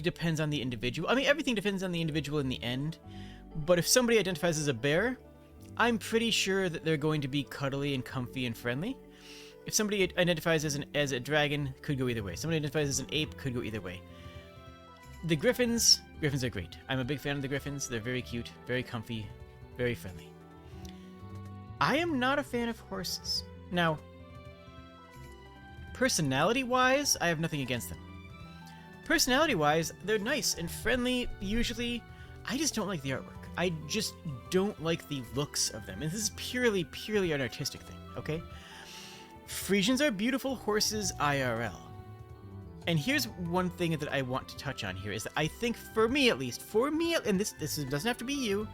Depends on the individual. I mean, everything depends on the individual in the end. But if somebody identifies as a bear, I'm pretty sure that they're going to be cuddly and comfy and friendly. If somebody identifies as a dragon, could go either way. Somebody identifies as an ape, could go either way. The Griffins are great. I'm a big fan of the Griffins. They're very cute, very comfy, very friendly. I am not a fan of horses. Now, personality-wise, I have nothing against them. Personality-wise, they're nice and friendly, usually. I just don't like the artwork. I just don't like the looks of them. And this is purely an artistic thing, okay? Frisians are beautiful horses IRL. And here's one thing that I want to touch on here, is that I think, for me at least, and this doesn't have to be you,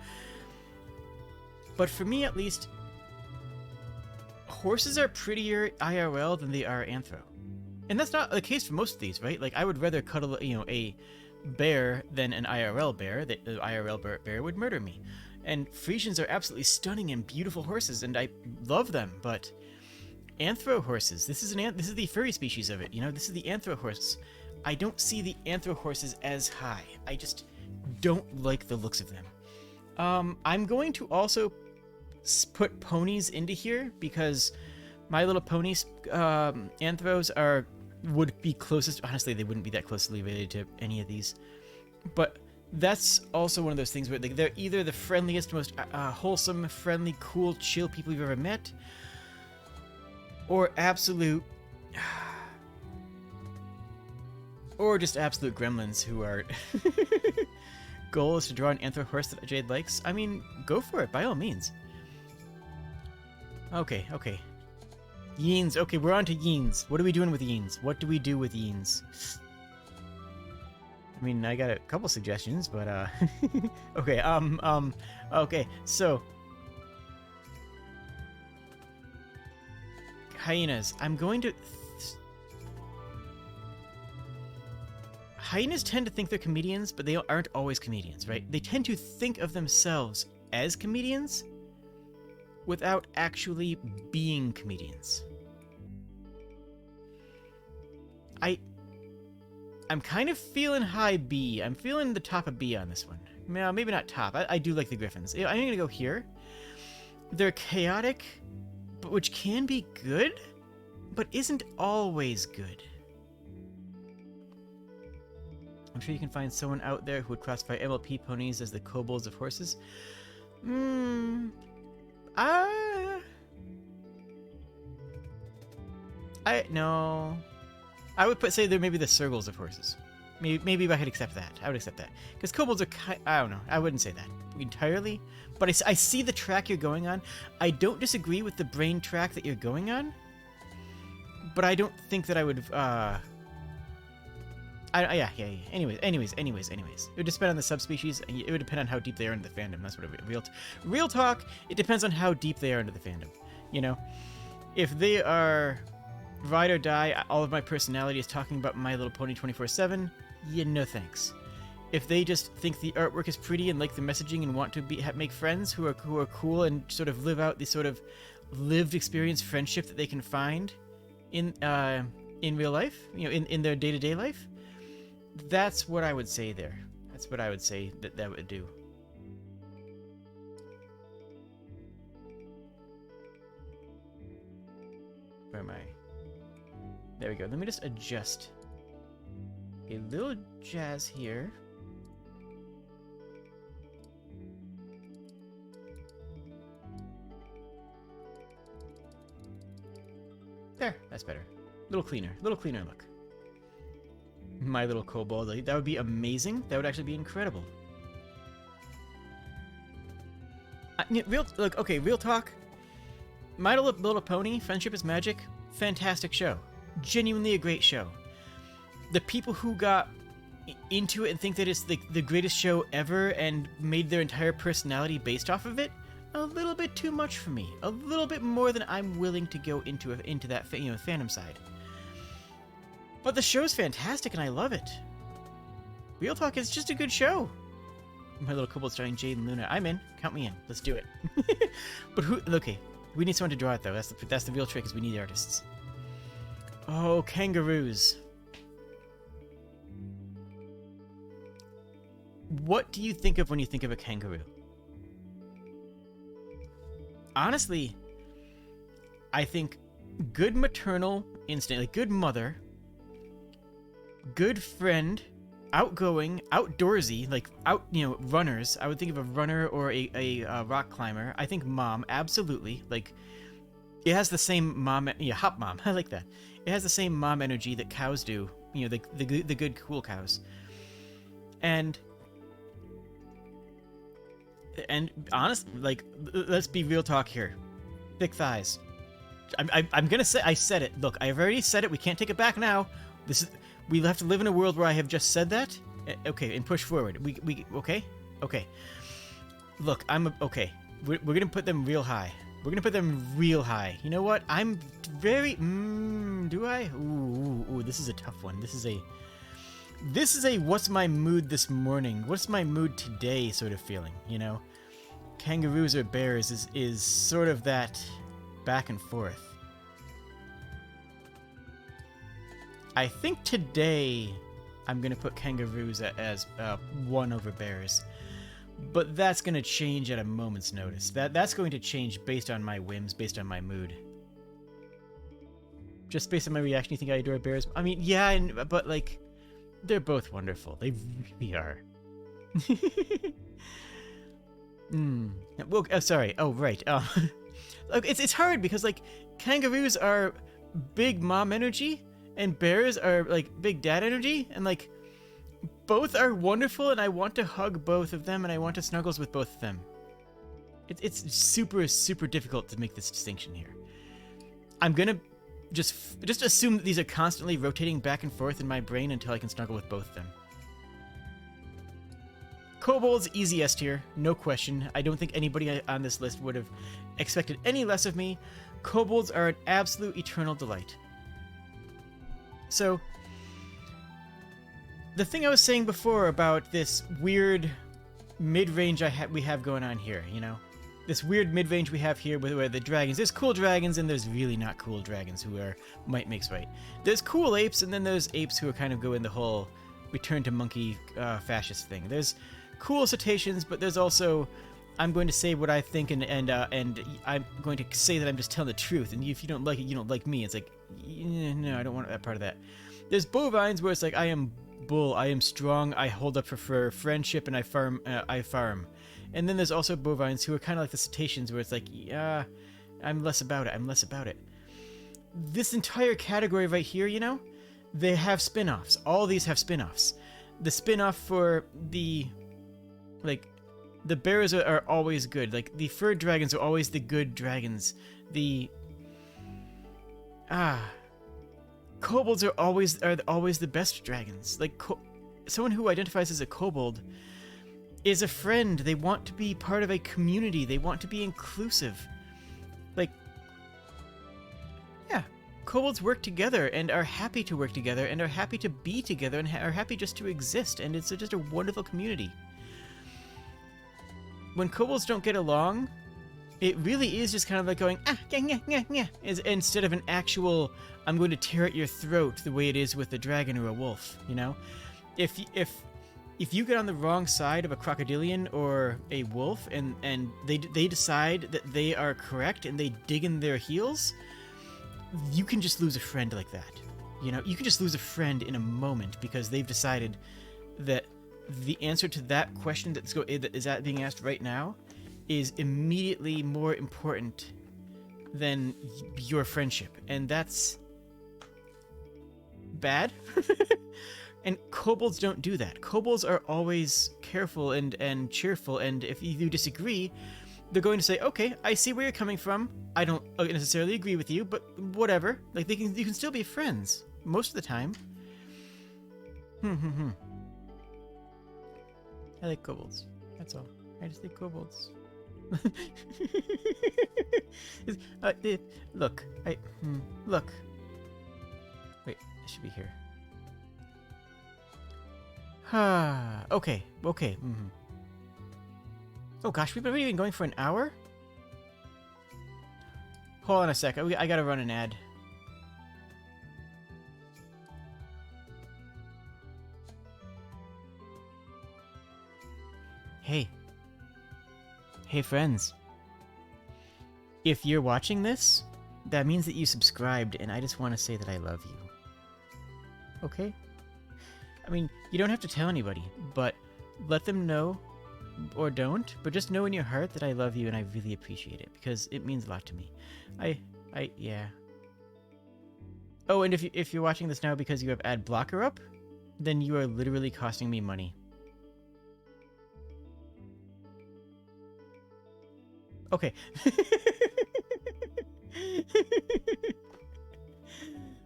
but for me at least, horses are prettier IRL than they are Anthro. And that's not the case for most of these, right? Like, I would rather cuddle, a bear than an IRL bear. The IRL bear would murder me. And Frisians are absolutely stunning and beautiful horses, and I love them, but Anthro horses, this is the furry species of it, this is the Anthro horse. I don't see the Anthro horses as high. I just don't like the looks of them. I'm going to also put ponies into here because My Little Ponies Anthros would be closest. Honestly, they wouldn't be that closely related to any of these, but that's also one of those things where they're either the friendliest, most wholesome, friendly, cool, chill people you've ever met, or or just absolute gremlins who are... Goal is to draw an Anthro horse that Jade likes. I mean, go for it, by all means. Okay. Yeens. Okay, we're on to Yeens. What are we doing with Yeens? What do we do with Yeens? I mean, I got a couple suggestions, but, okay, okay, so... Hyenas. I'm going to... Hyenas tend to think they're comedians, but they aren't always comedians, right? They tend to think of themselves as comedians without actually being comedians. I'm kind of feeling high B. I'm feeling the top of B on this one. No, maybe not top. I do like the Griffins. I'm going to go here. They're chaotic, which can be good, but isn't always good. I'm sure you can find someone out there who would classify MLP ponies as the kobolds of horses. No. I would say they're maybe the Squirrels of horses. Maybe I could accept that. I would accept that. Because kobolds are I don't know. I wouldn't say that entirely. But I see the track you're going on. I don't disagree with the brain track that you're going on. But I don't think that I would... yeah. Anyways. It would depend on the subspecies, and it would depend on how deep they are into the fandom. That's what real talk. It depends on how deep they are into the fandom. If they are ride or die, all of my personality is talking about My Little Pony 24/7. No thanks. If they just think the artwork is pretty and like the messaging and want to make friends who are cool and sort of live out the sort of lived experience friendship that they can find in real life, in their day-to-day life. That's what I would say there. That's what I would say that would do. Where am I? There we go. Let me just adjust a little jazz here. There, that's better. Little cleaner look. My little kobold, that would be amazing. That would actually be incredible. Real talk. My Little Pony, Friendship is Magic, fantastic show. Genuinely a great show. The people who got into it and think that it's the greatest show ever and made their entire personality based off of it, a little bit too much for me. A little bit more than I'm willing to go into that fandom side. But the show's fantastic and I love it. Real talk, it's just a good show. My Little Kobold starring Jade and Luna. I'm in. Count me in. Let's do it. But who? Okay, we need someone to draw it though. That's the real trick. Is we need artists. Oh, kangaroos. What do you think of when you think of a kangaroo? Honestly, I think good maternal instinct, like good mother, good friend, outgoing, outdoorsy, like runners. I would think of a runner or a rock climber. I think mom, absolutely. Like, it has the same mom, hop mom. I like that. It has the same mom energy that cows do. The good, cool cows. And honest, like, let's be real talk here. Thick thighs. I'm gonna say, I said it. Look, I've already said it. We can't take it back now. We have to live in a world where I have just said that. Okay, and push forward. We okay? Okay. Look, okay. We're gonna put them real high. We're gonna put them real high. You know what? I'm very. Do I? Ooh. This is a tough one. This is a what's my mood this morning? What's my mood today sort of feeling, Kangaroos or bears is sort of that back and forth. I think today I'm going to put kangaroos as 1 over bears. But that's going to change at a moment's notice. That's going to change based on my whims, based on my mood. Just based on my reaction, you think I adore bears? I mean, yeah, but like, they're both wonderful. They really are. Well, sorry. Oh, right. Look, it's hard because, like, kangaroos are big mom energy, and bears are, like, big dad energy, and, like, both are wonderful, and I want to hug both of them, and I want to snuggles with both of them. It's super, super difficult to make this distinction here. I'm gonna just assume that these are constantly rotating back and forth in my brain until I can snuggle with both of them. Kobolds, easy S tier, no question. I don't think anybody on this list would have expected any less of me. Kobolds are an absolute eternal delight. So, the thing I was saying before about this weird mid-range we have going on here, This weird mid-range we have here where the dragons, there's cool dragons and there's really not cool dragons who are might makes right. There's cool apes and then there's apes who are kind of go in the whole return to monkey fascist thing. There's cool cetaceans, but there's also, I'm going to say what I think and I'm going to say that I'm just telling the truth, and if you don't like it, you don't like me. It's like, no, I don't want that part of that. There's bovines where it's like, I am bull, I am strong, I hold up for friendship, and I farm. And then there's also bovines who are kind of like the cetaceans where it's like, yeah, I'm less about it. This entire category right here, they have spin-offs. All these have spin-offs. The spin-off for the bears are always good. Like, the furred dragons are always the good dragons. Kobolds are always the best dragons. Like, someone who identifies as a kobold is a friend. They want to be part of a community. They want to be inclusive. Like, yeah, kobolds work together and are happy to work together and are happy to be together and are happy just to exist. And it's just a wonderful community. When kobolds don't get along, it really is just kind of like going, instead of an actual, I'm going to tear at your throat the way it is with a dragon or a wolf, If you get on the wrong side of a crocodilian or a wolf and they decide that they are correct and they dig in their heels, you can just lose a friend like that. You know, you can just lose a friend in a moment because they've decided that the answer to that question that is being asked right now is immediately more important than your friendship, and that's bad. And kobolds don't do that. Kobolds are always careful and cheerful, and if you disagree, they're going to say, okay, I see where you're coming from. I don't necessarily agree with you, but whatever. Like, you can still be friends most of the time. I like kobolds. That's all. I just like kobolds. Look. Look. Wait, it should be here. Okay. Oh gosh, we've already been going for an hour? Hold on a sec. I gotta run an ad. Hey. Hey friends. If you're watching this, that means that you subscribed, and I just want to say that I love you. Okay? I mean, you don't have to tell anybody, but let them know, or don't, but just know in your heart that I love you and I really appreciate it, because it means a lot to me. Yeah. Oh, and if you're watching this now because you have ad blocker up, then you are literally costing me money. Okay.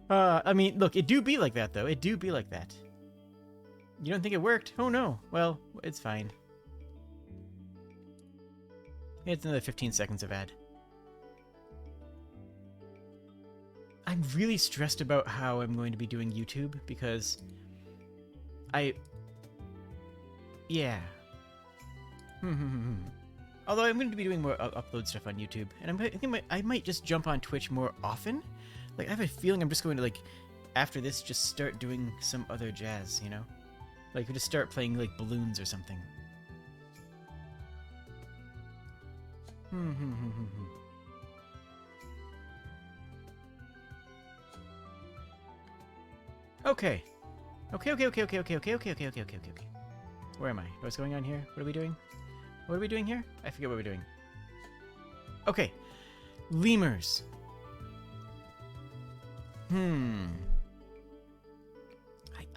I mean, look, it do be like that, though. It do be like that. You don't think it worked? Oh, no. Well, it's fine. It's another 15 seconds of ad. I'm really stressed about how I'm going to be doing YouTube, because yeah. Although I'm going to be doing more upload stuff on YouTube, and I might just jump on Twitch more often. Like, I have a feeling I'm just going to, like, after this, just start doing some other jazz, you know? Like, just start playing, like, balloons or something. Okay. Okay. Where am I? What's going on here? What are we doing? What are we doing here? I forget what we're doing. Okay. Lemurs.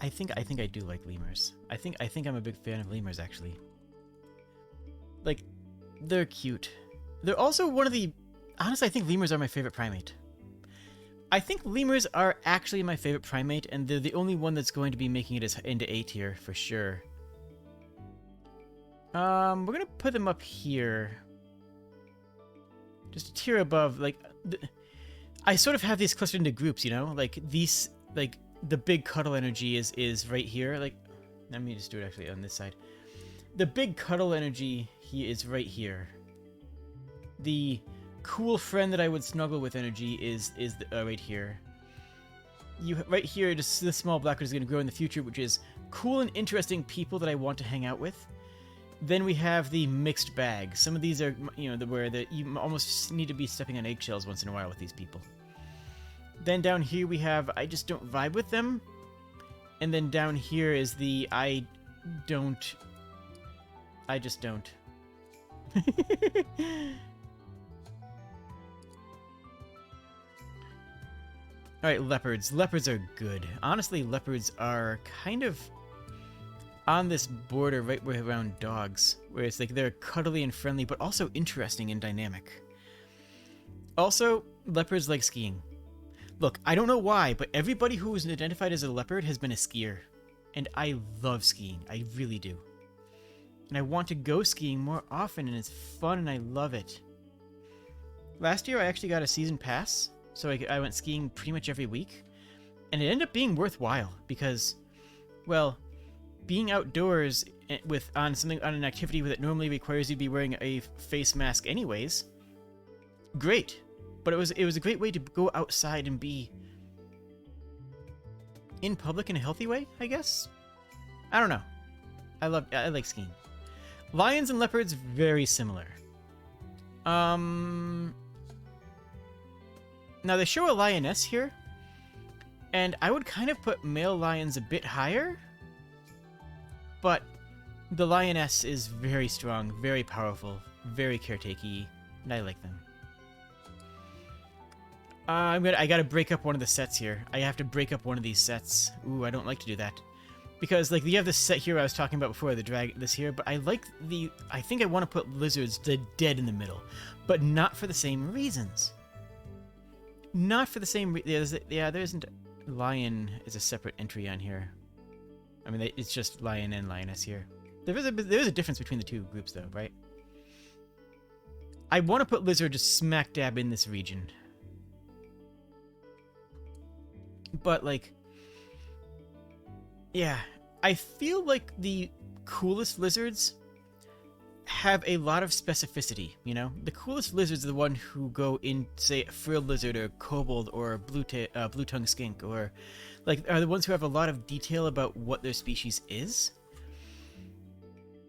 I think I do like lemurs. I think I'm a big fan of lemurs, actually. Like, they're cute. They're also one of the... Honestly, I think lemurs are my favorite primate. I think lemurs are actually my favorite primate, and they're the only one that's going to be making it into A tier, for sure. We're gonna put them up here. Just a tier above, like... I sort of have these clustered into groups, you know? Like, these... Like, the big cuddle energy is right here. Like, let me just do it actually on this side. The big cuddle energy is right here. The cool friend that I would snuggle with energy is right here. Right here, just this small black is going to grow in the future, which is cool and interesting people that I want to hang out with. Then we have the mixed bag. Some of these are, you know, where you almost need to be stepping on eggshells once in a while with these people. Then down here we have I just don't vibe with them. And then down here is the I just don't. Alright, leopards. Leopards are good. Honestly, leopards are kind of on this border right around dogs, where it's like they're cuddly and friendly, but also interesting and dynamic. Also, leopards like skiing. Look, I don't know why, but everybody who is identified as a leopard has been a skier. And I love skiing. I really do. And I want to go skiing more often, and it's fun, and I love it. Last year, I actually got a season pass, so I went skiing pretty much every week. And it ended up being worthwhile, because, well, being outdoors on an activity that normally requires you to be wearing a face mask anyways, great. But it was a great way to go outside and be in public in a healthy way, I guess? I don't know. I like skiing. Lions and leopards, very similar. Now, they show a lioness here, and I would kind of put male lions a bit higher, but the lioness is very strong, very powerful, very caretaky, and I like them. I gotta break up one of the sets here. I have to break up one of these sets. Ooh, I don't like to do that. Because, like, you have this set here I was talking about before, this here, but I like I think I want to put lizards dead in the middle, but not for the same reasons. Not for the same there isn't... Lion is a separate entry on here. I mean, it's just lion and lioness here. There is a difference between the two groups, though, right? I want to put lizard just smack dab in this region. But, like... yeah, I feel like the coolest lizards have a lot of specificity, you know? The coolest lizards are the one who go in, say, a frilled lizard or kobold or blue-tongued skink, or, like, are the ones who have a lot of detail about what their species is.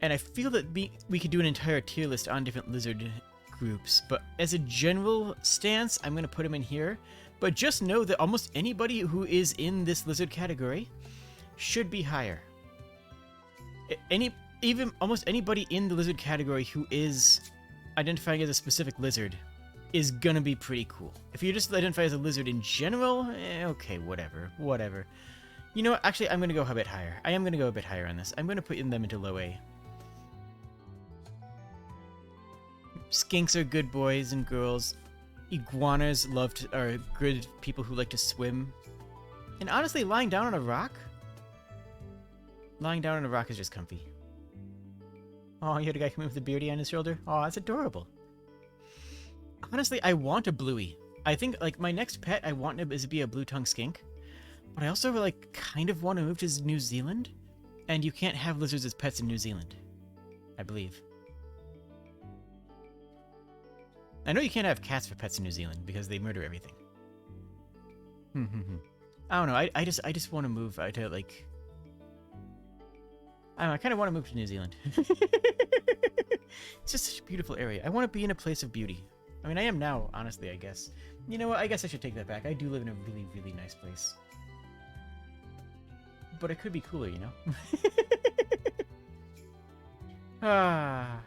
And I feel that we could do an entire tier list on different lizard groups, but as a general stance, I'm going to put them in here. But just know that almost anybody who is in this lizard category should be higher. Even almost anybody in the lizard category who is identifying as a specific lizard is gonna be pretty cool. If you just identify as a lizard in general, okay, whatever. You know what? Actually, I'm gonna go a bit higher. I am gonna go a bit higher on this. I'm gonna put them into low A. Skinks are good boys and girls. Iguanas are good people who like to swim. And honestly, lying down on a rock is just comfy. Oh, you had a guy coming with a beardy on his shoulder? Oh, that's adorable. Honestly, I want a bluey. I think, like, my next pet I want to be a blue-tongued skink. But I also, like, kind of want to move to New Zealand. And you can't have lizards as pets in New Zealand, I believe. I know you can't have cats for pets in New Zealand because they murder everything. I don't know. I just want to move to, like... I don't know, I kind of want to move to New Zealand. It's just such a beautiful area. I want to be in a place of beauty. I mean, I am now, honestly, I guess. You know what? I guess I should take that back. I do live in a really, really nice place. But it could be cooler, you know? Ah...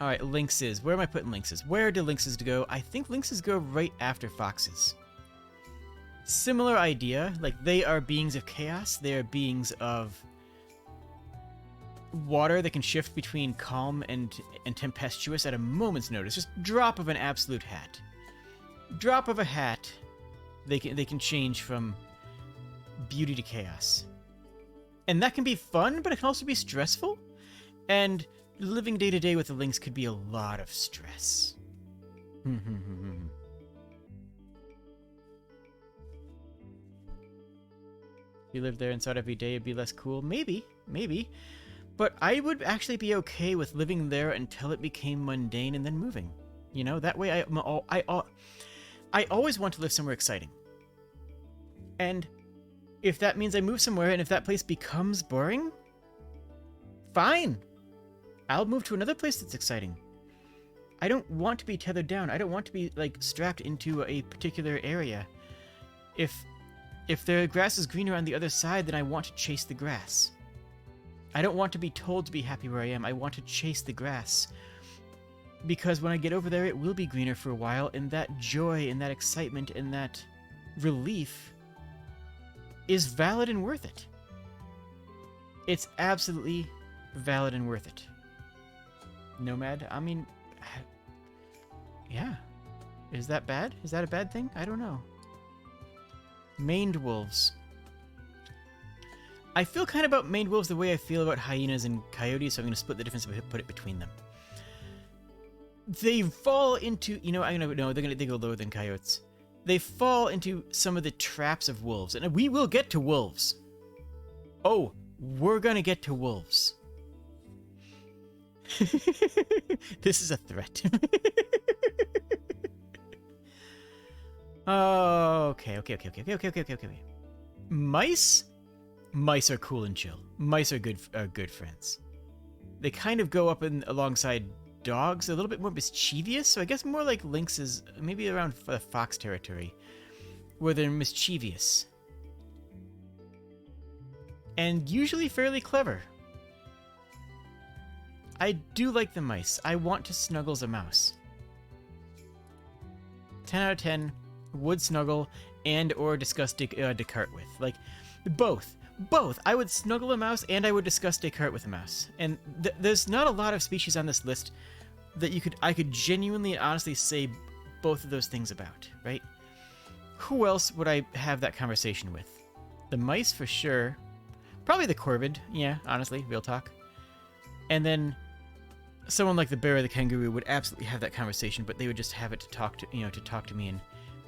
Alright, lynxes. Where am I putting lynxes? Where do lynxes go? I think lynxes go right after foxes. Similar idea. Like, they are beings of chaos. They are beings of water that can shift between calm and tempestuous at a moment's notice. Just drop of an absolute hat. Drop of a hat. They can change from beauty to chaos. And that can be fun, but it can also be stressful. And... living day to day with the lynx could be a lot of stress. If you lived there and saw it every day, it'd be less cool. Maybe. But I would actually be okay with living there until it became mundane and then moving. You know, that way I always want to live somewhere exciting. And if that means I move somewhere and if that place becomes boring, fine. I'll move to another place that's exciting. I don't want to be tethered down. I don't want to be, like, strapped into a particular area. If the grass is greener on the other side, then I want to chase the grass. I don't want to be told to be happy where I am. I want to chase the grass. Because when I get over there, it will be greener for a while, and that joy and that excitement and that relief is valid and worth it. It's absolutely valid and worth it. Nomad? I mean... yeah. Is that bad? Is that a bad thing? I don't know. Maned wolves. I feel kind of about maned wolves the way I feel about hyenas and coyotes, so I'm going to split the difference and put it between them. They fall into... you know, I know they go lower than coyotes. They fall into some of the traps of wolves. And we will get to wolves. Oh, we're going to get to wolves. This is a threat. Okay. Mice? Mice are cool and chill. Mice are good friends. They kind of go up alongside dogs, a little bit more mischievous. So I guess more like lynxes, maybe around the fox territory, where they're mischievous. And usually fairly clever. I do like the mice. I want to snuggles a mouse. 10 out of 10, would snuggle and or discuss Descartes with. Like, both. Both. I would snuggle a mouse and I would discuss Descartes with a mouse. And there's not a lot of species on this list that I could genuinely and honestly say both of those things about, right? Who else would I have that conversation with? The mice for sure. Probably the corvid, yeah, honestly, real talk. And then someone like the bear or the kangaroo would absolutely have that conversation, but they would just have it to talk to me and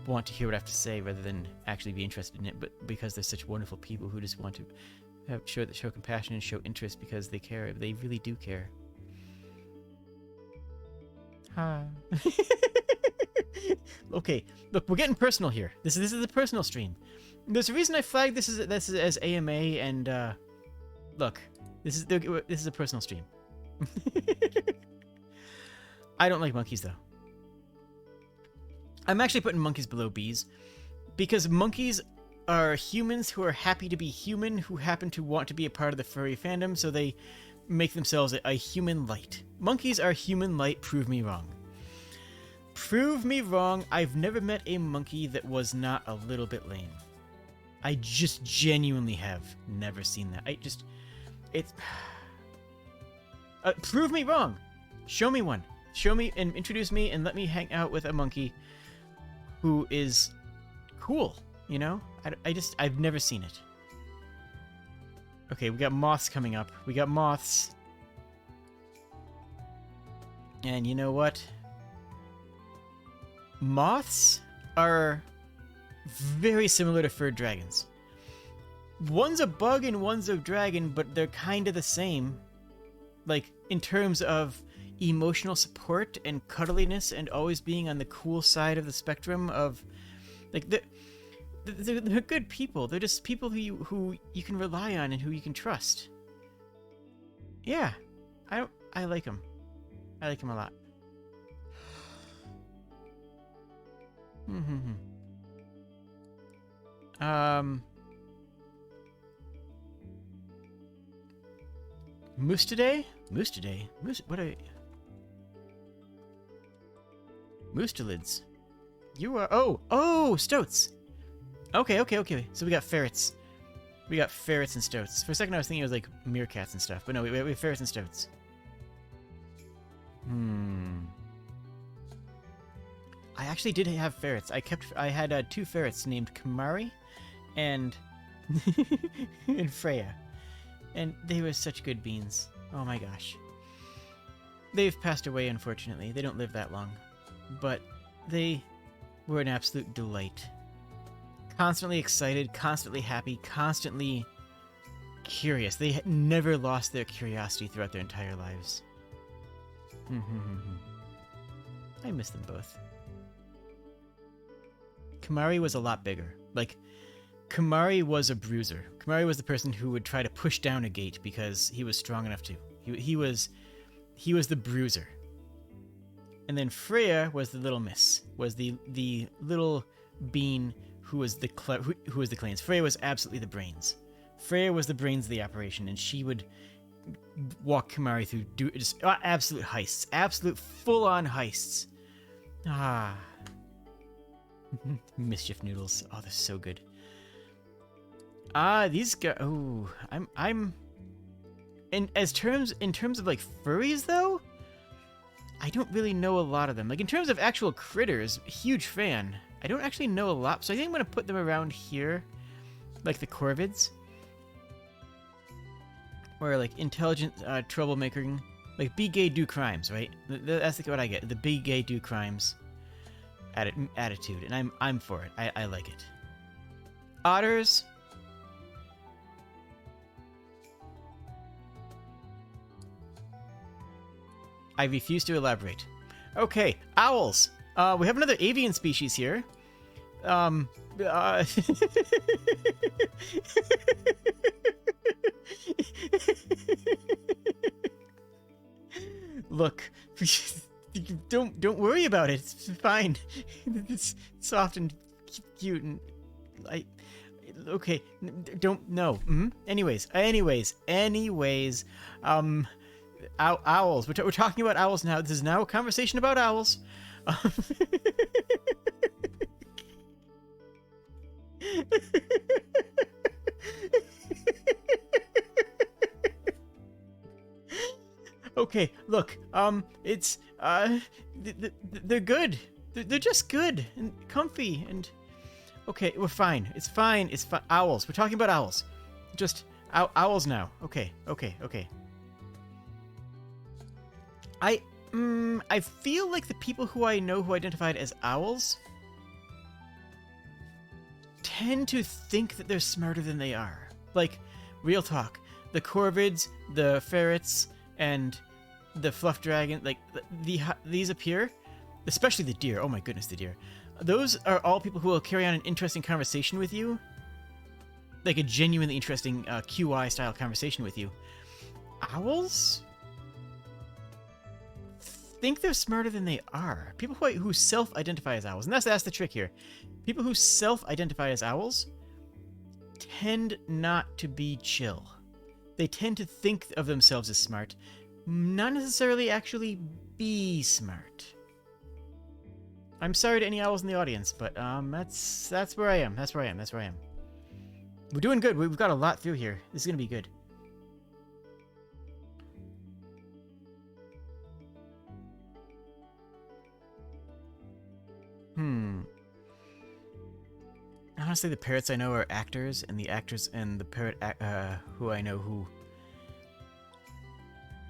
want to hear what I have to say rather than actually be interested in it. But because they're such wonderful people who just want to show compassion and show interest because they care, they really do care. Okay, look, we're getting personal here. This is a personal stream. There's a reason I flagged this as AMA, and look, this is a personal stream. I don't like monkeys though. I'm actually putting monkeys below bees because monkeys are humans who are happy to be human, who happen to want to be a part of the furry fandom, so they make themselves a human light. Monkeys are human light. Prove me wrong. Prove me wrong. I've never met a monkey that was not a little bit lame. I just genuinely have never seen that. Prove me wrong. Show me one. Show me and introduce me and let me hang out with a monkey who is cool, you know? I've never seen it. Okay, we got moths coming up. We got moths. And you know what? Moths are very similar to furred dragons. One's a bug and one's a dragon, but they're kind of the same. Like, in terms of emotional support and cuddliness and always being on the cool side of the spectrum of... Like, they're good people. They're just people who you can rely on and who you can trust. Yeah. I like them. I like them a lot. Moose today? Moose today? Moose, what are... Moostelids. You are... Oh, stoats! Okay. So we got ferrets. We got ferrets and stoats. For a second I was thinking it was like meerkats and stuff, but no, we have ferrets and stoats. I actually did have ferrets. I had 2 ferrets named Kamari and and Freya. And they were such good beans. Oh my gosh. They've passed away, unfortunately. They don't live that long. But they were an absolute delight. Constantly excited, constantly happy, constantly curious. They never lost their curiosity throughout their entire lives. I miss them both. Kamari was a lot bigger. Like, Kamari was a bruiser. Kamari was the person who would try to push down a gate because he was strong enough to. He was the bruiser. And then Freya was the little miss. Was the little bean who was the clans. Freya was absolutely the brains. Freya was the brains of the operation, and she would walk Kamari through just absolute heists, absolute full-on heists. Mischief noodles. Oh, they're so good. These guys. Oh, I'm. In terms of like furries though, I don't really know a lot of them. Like in terms of actual critters, huge fan. I don't actually know a lot, so I think I'm gonna put them around here, like the Corvids, or like intelligent troublemaker, like be gay, do crimes, right? That's like what I get. The be gay, do crimes attitude, and I'm for it. I like it. Otters. I refuse to elaborate. Okay, owls. We have another avian species here. Look, don't worry about it. It's fine. It's soft and cute and okay. Don't no. Anyways. Owls. We're talking about owls now. This is now a conversation about owls. Okay, look, it's, they're good. They're just good and comfy and, okay, we're fine. It's fine. Owls. We're talking about owls. Just owls now. Okay. I feel like the people who I know who identified as owls tend to think that they're smarter than they are. Like, real talk. The Corvids, the Ferrets, and the fluff dragon, like these up here, especially the deer. Oh my goodness, the deer. Those are all people who will carry on an interesting conversation with you, like a genuinely interesting QI style conversation with you. Owls think they're smarter than they are. People who self-identify as owls, and that's the trick here. People who self-identify as owls tend not to be chill. They tend to think of themselves as smart, not necessarily actually be smart. I'm sorry to any owls in the audience, but that's where I am. That's where I am. We're doing good. We've got a lot through here. This is gonna be good. Honestly, the parrots I know are actors, and the actors and the parrot who I know who.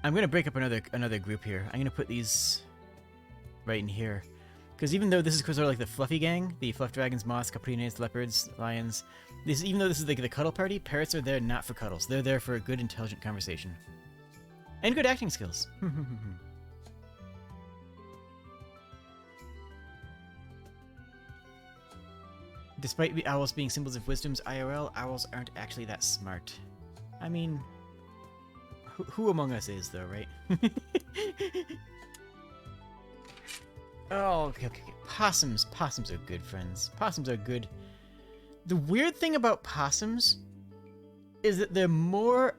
I'm gonna break up another group here. I'm gonna put these right in here, because even though this is sort of like the fluffy gang, the fluff dragons, moths, caprines, leopards, lions. Even though this is like the cuddle party, parrots are there not for cuddles. They're there for a good, intelligent conversation and good acting skills. Despite the owls being symbols of wisdom's IRL, owls aren't actually that smart. I mean, who among us is, though, right? Oh, okay. Possums are good, friends. Possums are good. The weird thing about possums is that they're more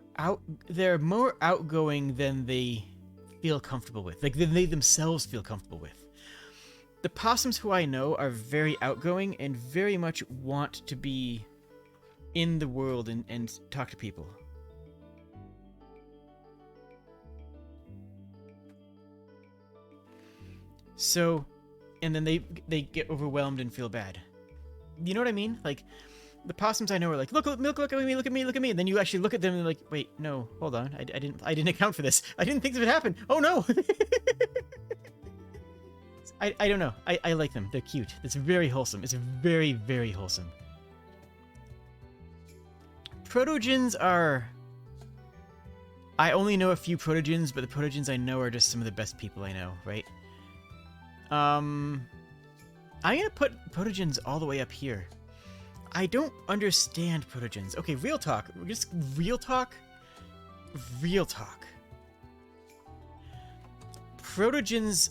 outgoing than they feel comfortable with. Like, than they themselves feel comfortable with. The possums who I know are very outgoing and very much want to be in the world and talk to people. So, and then they get overwhelmed and feel bad. You know what I mean? Like, the possums I know are like, look at me, look at me. And then you actually look at them and like, wait, no, hold on. I didn't account for this. I didn't think this would happen. Oh no! I don't know. I like them. They're cute. It's very wholesome. It's very, very wholesome. Protogens are... I only know a few protogens, but the protogens I know are just some of the best people I know, right? I'm gonna put protogens all the way up here. I don't understand protogens. Okay, real talk. Just real talk. Real talk. Protogens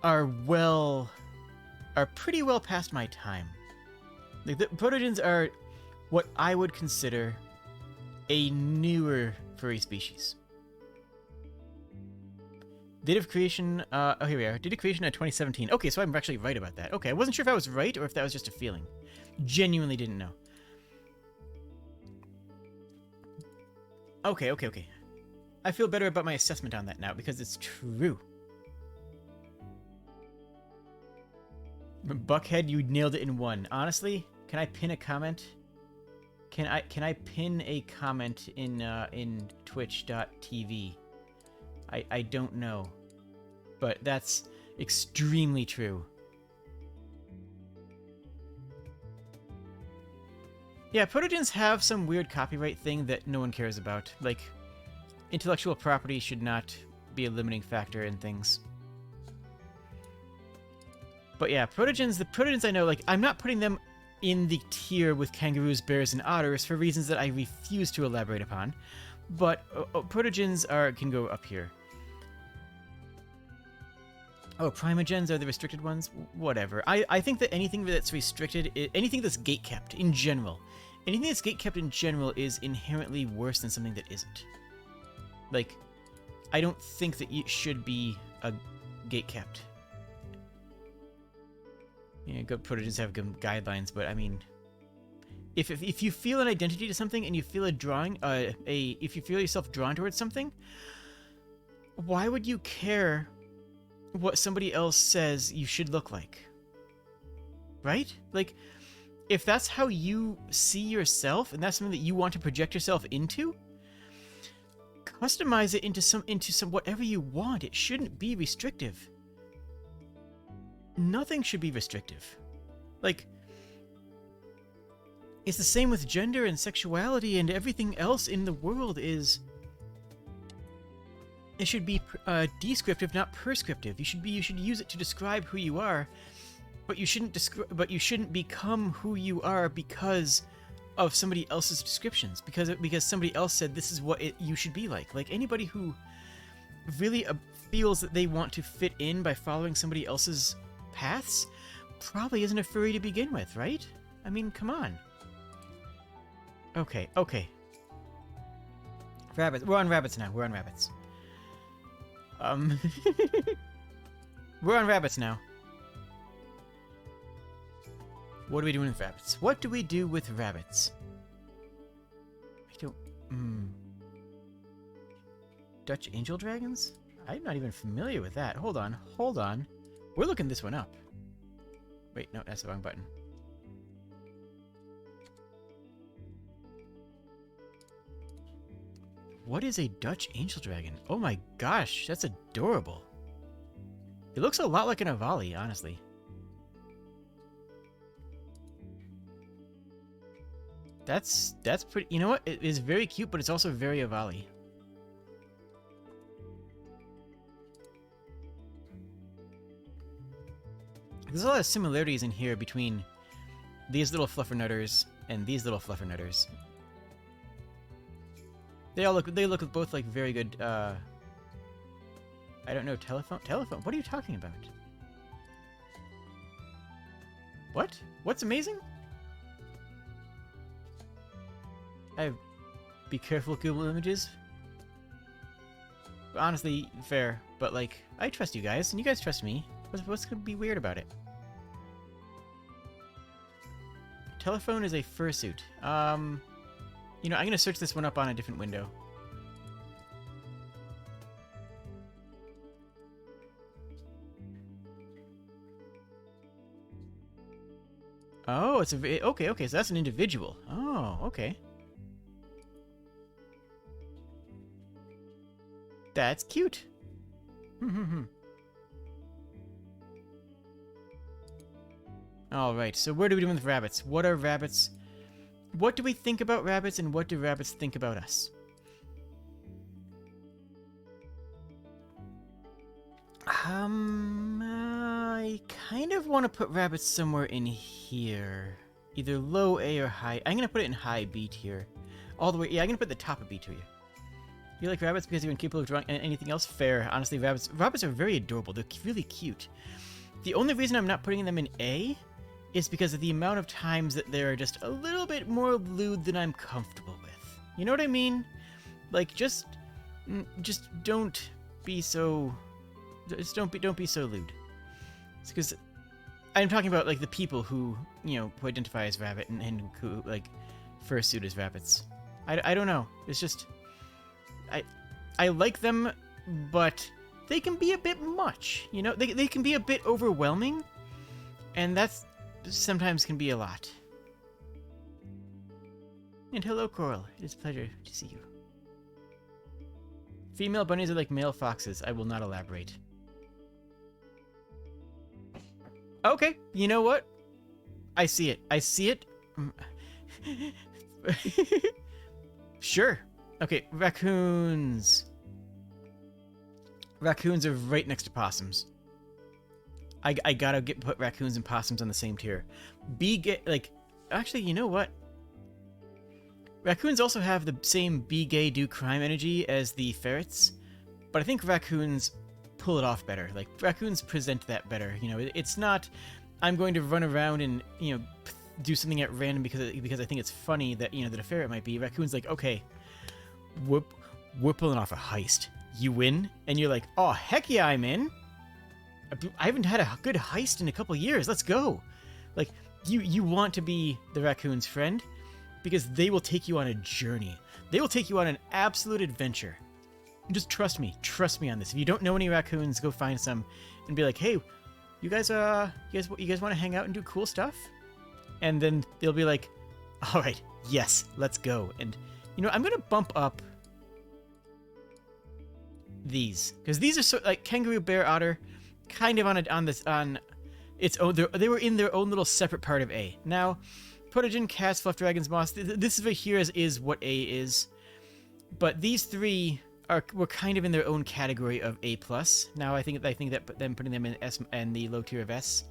are pretty well past my time. Like, the protogens are what I would consider a newer furry species. Date of creation, oh, here we are. Date of creation in 2017. Okay, so I'm actually right about that. Okay, I wasn't sure if I was right or if that was just a feeling. Genuinely didn't know. Okay. I feel better about my assessment on that now because it's true. Buckhead, you nailed it in one. Honestly, can I pin a comment? Can I pin a comment in twitch.tv? I don't know, but that's extremely true. Yeah, protogens have some weird copyright thing that no one cares about. Like, intellectual property should not be a limiting factor in things. But yeah, protogens, the protogens I know, like, I'm not putting them in the tier with kangaroos, bears, and otters for reasons that I refuse to elaborate upon. But protogens can go up here. Oh, primogens are the restricted ones? Whatever. I think that anything that's restricted, anything that's gatekept in general, anything that's gatekept in general is inherently worse than something that isn't. Like, I don't think that it should be a gatekept. Yeah, good Protogens have good guidelines, but I mean, if you feel an identity to something and you feel a drawing, if you feel yourself drawn towards something, why would you care what somebody else says you should look like? Right? Like, if that's how you see yourself and that's something that you want to project yourself into, customize it into some whatever you want. It shouldn't be restrictive. Nothing should be restrictive. Like, it's the same with gender and sexuality and everything else in the world is. It should be descriptive, not prescriptive. You should use it to describe who you are, but you shouldn't become who you are because of somebody else's descriptions. Because somebody else said this is what you should be like. Like anybody who really feels that they want to fit in by following somebody else's paths probably isn't a furry to begin with, right? I mean, come on. Okay. Rabbits. We're on rabbits now. We're on rabbits. We're on rabbits now. What are we doing with rabbits? What do we do with rabbits? I don't... Dutch angel dragons? I'm not even familiar with that. Hold on. We're looking this one up. Wait, no, that's the wrong button. What is a Dutch angel dragon? Oh my gosh, that's adorable. It looks a lot like an Avali, honestly. That's pretty... You know what? It is very cute, but it's also very Avali. There's a lot of similarities in here between these little fluffernutters and these little fluffernutters. They look both like very good, I don't know, telephone? What are you talking about? What? What's amazing? I have be careful Google images. Honestly, fair, but like, I trust you guys, and you guys trust me. What's gonna be weird about it? Telephone is a fursuit. You know, I'm gonna search this one up on a different window. Oh, it's a... Okay, so that's an individual. Oh, okay. That's cute. Alright, so what are we doing with rabbits? What are rabbits? What do we think about rabbits, and what do rabbits think about us? I kind of want to put rabbits somewhere in here. Either low A or high. I'm going to put it in high B tier. All the way... Yeah, I'm going to put the top of B tier. You like rabbits because you're incapable of drawing anything else? Fair. Honestly, rabbits are very adorable. They're really cute. The only reason I'm not putting them in A is because of the amount of times that they're just a little bit more lewd than I'm comfortable with. You know what I mean? Like, just don't be so... Just don't be so lewd. It's because I'm talking about, like, the people who, you know, who identify as rabbit and who, like, fursuit as rabbits. I don't know. It's just... I like them, but they can be a bit much, you know? They can be a bit overwhelming, and that's sometimes can be a lot. And hello, Coral. It is a pleasure to see you. Female bunnies are like male foxes. I will not elaborate. Okay, you know what? I see it. Sure. Okay, raccoons. Raccoons are right next to possums. I gotta put raccoons and possums on the same tier. Actually, you know what? Raccoons also have the same be gay, do crime energy as the ferrets, but I think raccoons pull it off better. Like, raccoons present that better. You know, it's not, I'm going to run around and, you know, do something at random because I think it's funny that, you know, that a ferret might be. Raccoon's like, okay, we're pulling off a heist. You win? And you're like, oh, heck yeah, I'm in. I haven't had a good heist in a couple years. Let's go. Like, you want to be the raccoon's friend because they will take you on a journey. They will take you on an absolute adventure. Just trust me on this. If you don't know any raccoons, go find some and be like, hey, you guys want to hang out and do cool stuff? And then they'll be like, all right, yes, let's go. And, you know, I'm going to bump up these because these are so like kangaroo, bear, otter, kind of on its own. They were in their own little separate part of A. Now, Protogen, cats, fluff dragons, moths. This over here is what A is, but these three were kind of in their own category of A+. Now I think that them putting them in S and the low tier of S,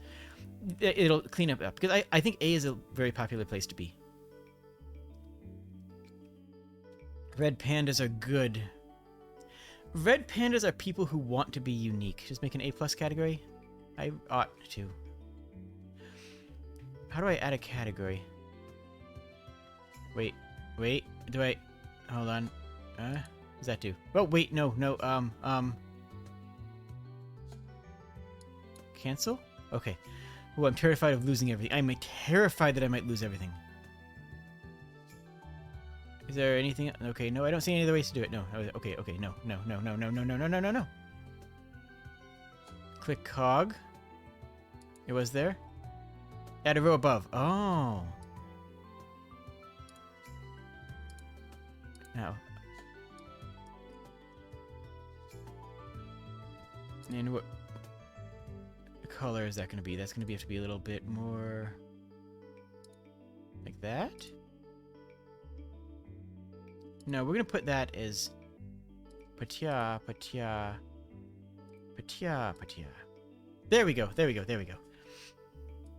it'll clean up because I think A is a very popular place to be. Red pandas are good. Red pandas are people who want to be unique. Just make an A+ category. I ought to. How do I add a category? Wait. Do I? Hold on. What does that do? Oh, wait, no. Cancel? Okay. Oh, I'm terrified of losing everything. I'm terrified that I might lose everything. Is there anything? Okay, no, I don't see any other ways to do it. No. Okay, no. Click cog. It was there. Add a row above. Oh. Now. And what color is that going to be? That's going to have to be a little bit more like that. No, we're going to put that as patia. There we go.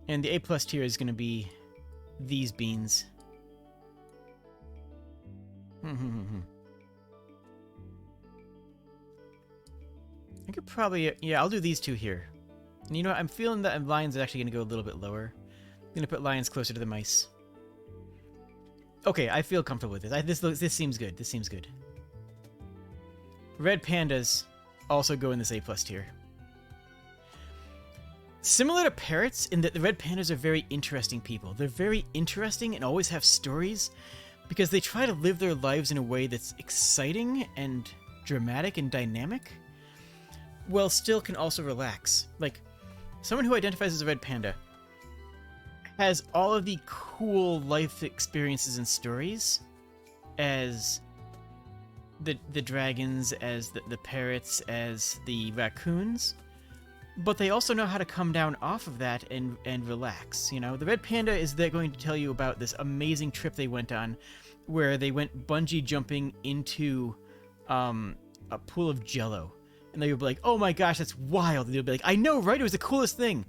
And the A+ tier is going to be these beans. I could probably, yeah, I'll do these two here. And you know what? I'm feeling that lions are actually going to go a little bit lower. I'm going to put lions closer to the mice. Okay, I feel comfortable with this. This seems good. This seems good. Red pandas also go in this A+ tier. Similar to parrots in that the red pandas are very interesting people. They're very interesting and always have stories because they try to live their lives in a way that's exciting and dramatic and dynamic, while still can also relax. Like, someone who identifies as a red panda has all of the cool life experiences and stories as the dragons, as the parrots, as the raccoons, but they also know how to come down off of that and relax. You know, the red panda is they're going to tell you about this amazing trip they went on where they went bungee jumping into a pool of jello. And they would be like, oh my gosh, that's wild. And they'll be like, I know, right? It was the coolest thing.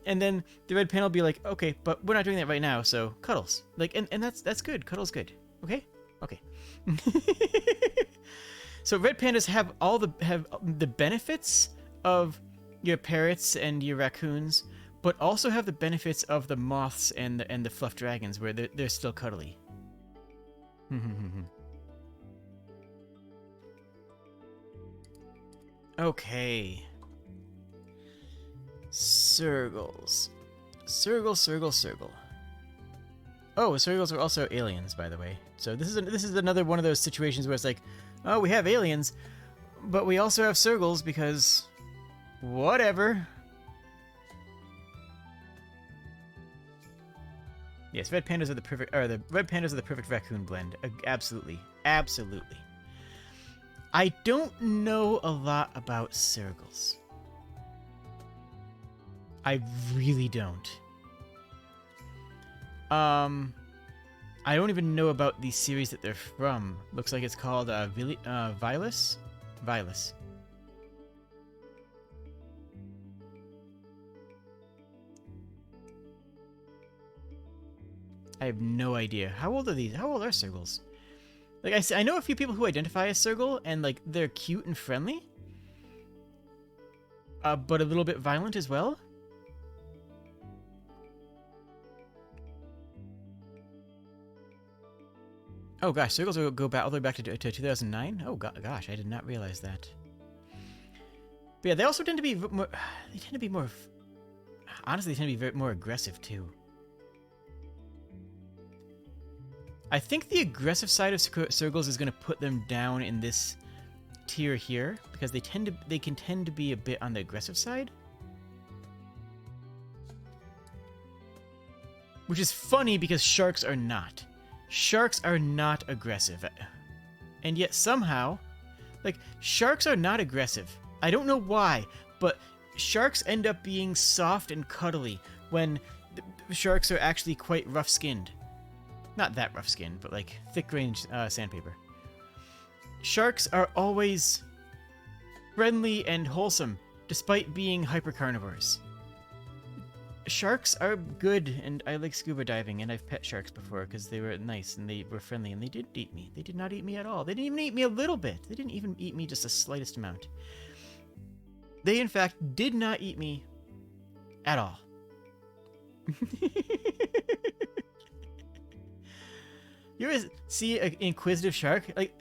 And then the red panda will be like, okay, but we're not doing that right now, so cuddles. Like, and that's good. Cuddles good. Okay? Okay. So red pandas have the benefits of your parrots and your raccoons, but also have the benefits of the moths and the fluff dragons, where they're still cuddly. Okay. Sergals. Sergal. Oh, Sergals are also aliens, by the way. So this is another one of those situations where it's like, oh, we have aliens, but we also have Sergals because whatever. Yes, red pandas are the perfect raccoon blend. Absolutely. I don't know a lot about Sergals. I really don't. I don't even know about the series that they're from. Looks like it's called Vilas. I have no idea. How old are these? How old are Sergals? Like I know a few people who identify as Sergal, and like they're cute and friendly. but a little bit violent as well. Oh gosh, circles will go back all the way back to 2009. Oh gosh, I did not realize that. But yeah, they also tend to be more. They tend to be more. Honestly, they tend to be very, more aggressive too. I think the aggressive side of circles is going to put them down in this tier here because they can tend to be a bit on the aggressive side. Which is funny because sharks are not. Sharks are not aggressive. And yet somehow, like, sharks are not aggressive. I don't know why, but sharks end up being soft and cuddly when sharks are actually quite rough-skinned. Not that rough-skinned, but like thick-range sandpaper. Sharks are always friendly and wholesome, despite being hypercarnivores. Sharks are good, and I like scuba diving, and I've pet sharks before because they were nice and they were friendly, and they didn't eat me. They did not eat me at all. They didn't even eat me a little bit. They didn't even eat me just the slightest amount. They, in fact, did not eat me at all. You ever see an inquisitive shark? Like,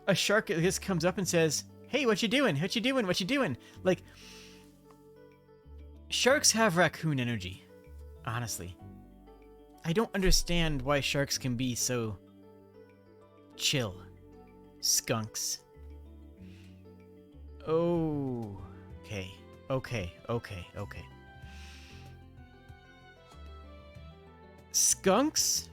a shark just comes up and says, "Hey, what you doing? What you doing? What you doing?" Like, sharks have raccoon energy, honestly. I don't understand why sharks can be so chill. Skunks. Oh, okay. Skunks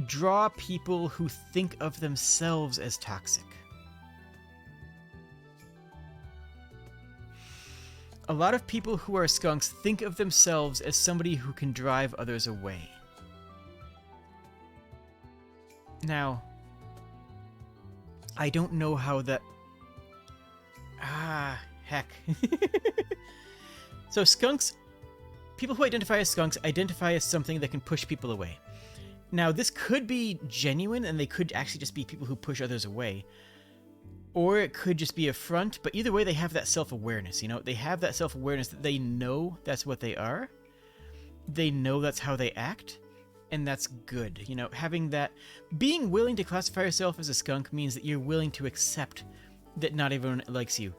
draw people who think of themselves as toxic. A lot of people who are skunks think of themselves as somebody who can drive others away. Now, I don't know how that... heck. So skunks, people who identify as skunks identify as something that can push people away. Now, this could be genuine, and they could actually just be people who push others away. Or it could just be a front, but either way, they have that self-awareness, you know? They have that self-awareness that they know that's what they are. They know that's how they act, and that's good. You know, having that... Being willing to classify yourself as a skunk means that you're willing to accept that not everyone likes you.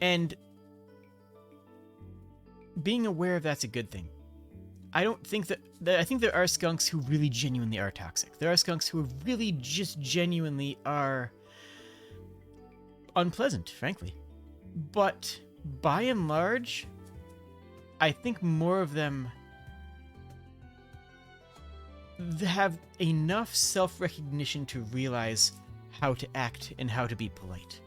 And being aware of that's a good thing. I don't think that... I think there are skunks who really genuinely are toxic. There are skunks who really just genuinely are unpleasant, frankly. But by and large, I think more of them have enough self-recognition to realize how to act and how to be polite.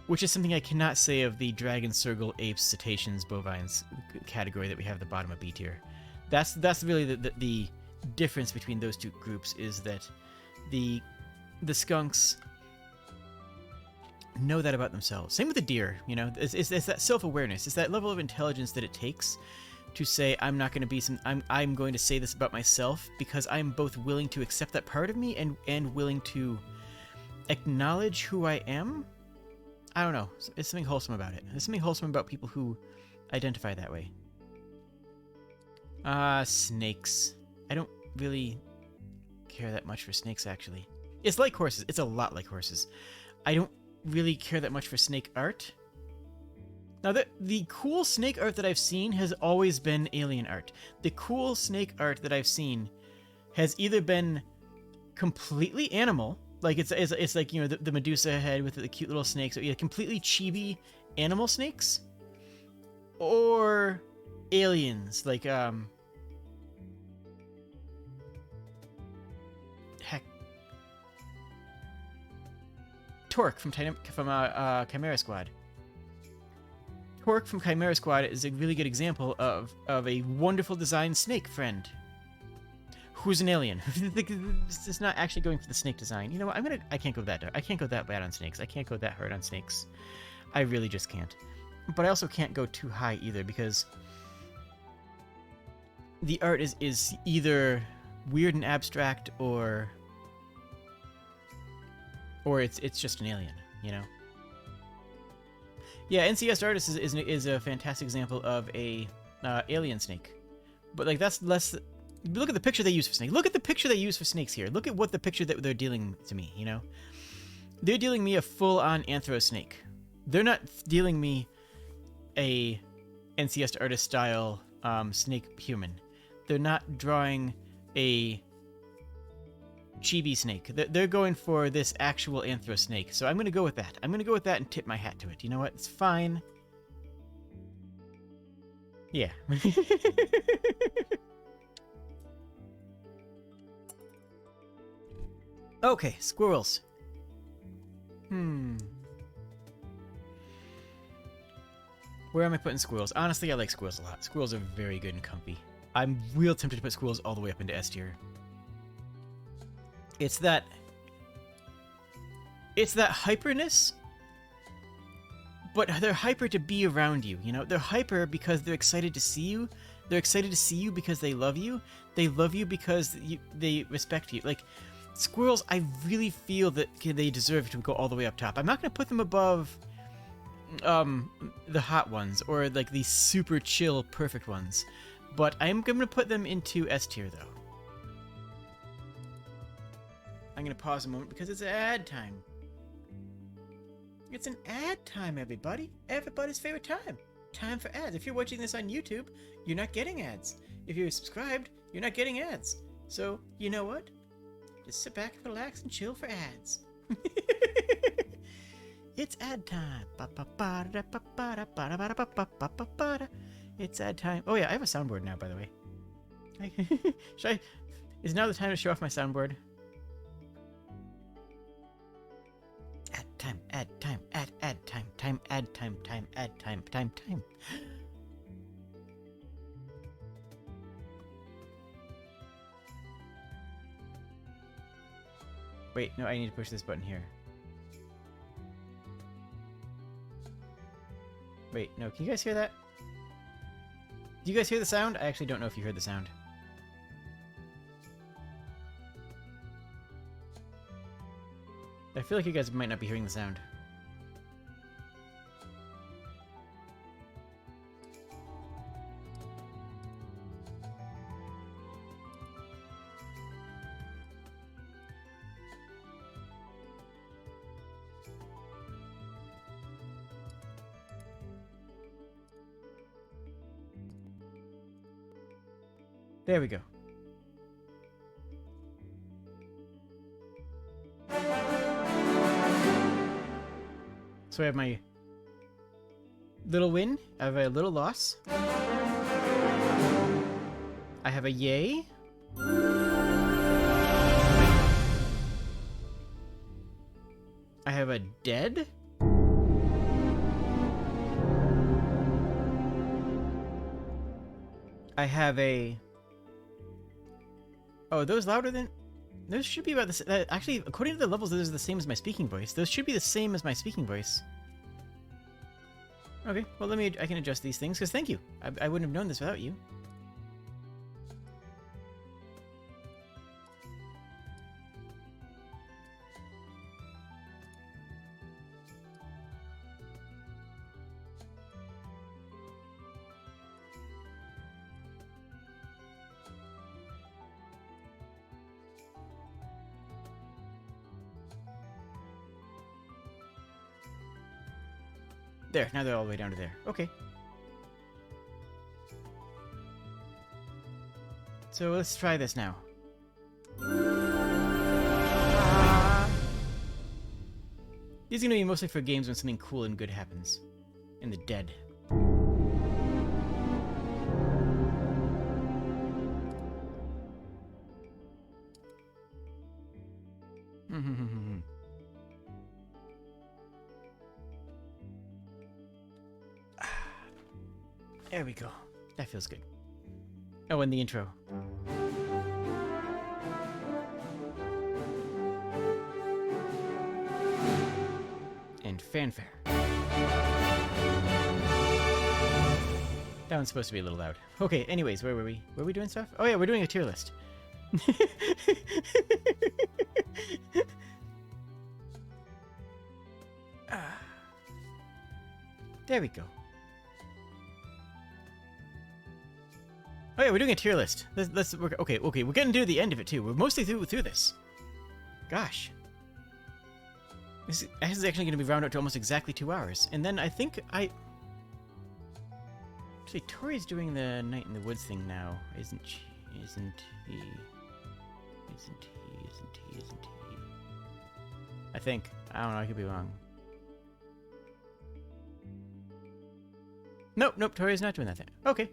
Which is something I cannot say of the dragon, circle, apes, cetaceans, bovines category that we have at the bottom of B tier. That's really the difference between those two groups, is that the skunks know that about themselves. Same with the deer, you know. It's that self-awareness. It's that level of intelligence that it takes to say, I'm not going to be I'm going to say this about myself because I'm both willing to accept that part of me and willing to acknowledge who I am. I don't know. It's something wholesome about it. There's something wholesome about people who identify that way. Snakes. I don't really care that much for snakes, actually. It's like horses. It's a lot like horses. I don't really care that much for snake art. Now, the cool snake art that I've seen has always been alien art. The cool snake art that I've seen has either been completely animal, like it's like, you know, the Medusa head with the cute little snakes, or either completely chibi animal snakes, or aliens, like heck, Torque from Chimera Squad. Torque from Chimera Squad is a really good example of a wonderful design snake friend who's an alien. It's not actually going for the snake design. You know what? I can't go that dark. I can't go that bad on snakes. I can't go that hard on snakes. I really just can't. But I also can't go too high either, because the art is either weird and abstract or or it's just an alien, you know. Yeah, NCS Artist is a fantastic example of a alien snake, but like that's less. Look at the picture they use for snake. Look at the picture they use for snakes here. Look at what the picture that they're dealing to me. You know, they're dealing me a full-on Anthro snake. They're not dealing me a NCS Artist style snake human. They're not drawing a chibi snake. They're going for this actual Anthro snake. So I'm going to go with that. I'm going to go with that and tip my hat to it. You know what? It's fine. Yeah. Okay, squirrels. Where am I putting squirrels? Honestly, I like squirrels a lot. Squirrels are very good and comfy. I'm real tempted to put squirrels all the way up into S tier. It's that hyperness, but they're hyper to be around you, you know? They're hyper because they're excited to see you. They're excited to see you because they love you. They love you because they respect you. Like, squirrels, I really feel that they deserve to go all the way up top. I'm not going to put them above the hot ones or like the super chill perfect ones, but I'm going to put them into S tier though. I'm going to pause a moment because it's ad time. It's an ad time, everybody. Everybody's favorite time. Time for ads. If you're watching this on YouTube, you're not getting ads. If you're subscribed, you're not getting ads. So, you know what? Just sit back, relax, and chill for ads. It's ad time. It's ad time. Oh yeah, I have a soundboard now, by the way. Is now the time to show off my soundboard? Ad time, ad time, ad time, time, ad time, ad time, time. Wait, no, I need to push this button here. Wait, no, can you guys hear that? Do you guys hear the sound? I actually don't know if you heard the sound. I feel like you guys might not be hearing the sound. There we go. So I have my little win, I have a little loss. I have a yay. I have a dead. I have a... Oh, are those louder than... Those should be about the same. Actually, according to the levels, those are the same as my speaking voice. Those should be the same as my speaking voice. Okay, well, I can adjust these things, because thank you. I wouldn't have known this without you. There, now they're all the way down to there. Okay. So let's try this now. These are going to be mostly for games when something cool and good happens. In the dead. There we go. That feels good. Oh, and the intro. And fanfare. That one's supposed to be a little loud. Okay, anyways, where were we? Were we doing stuff? Oh yeah, we're doing a tier list. There we go. Oh yeah, we're doing a tier list. Let's work. Okay, we're getting to the end of it too. We're mostly through this. Gosh. This is actually going to be rounded up to almost exactly 2 hours. And then I think actually, Tori's doing the Night in the Woods thing now, isn't she? Isn't he? I think. I don't know, I could be wrong. Nope, Tori's not doing that thing. Okay.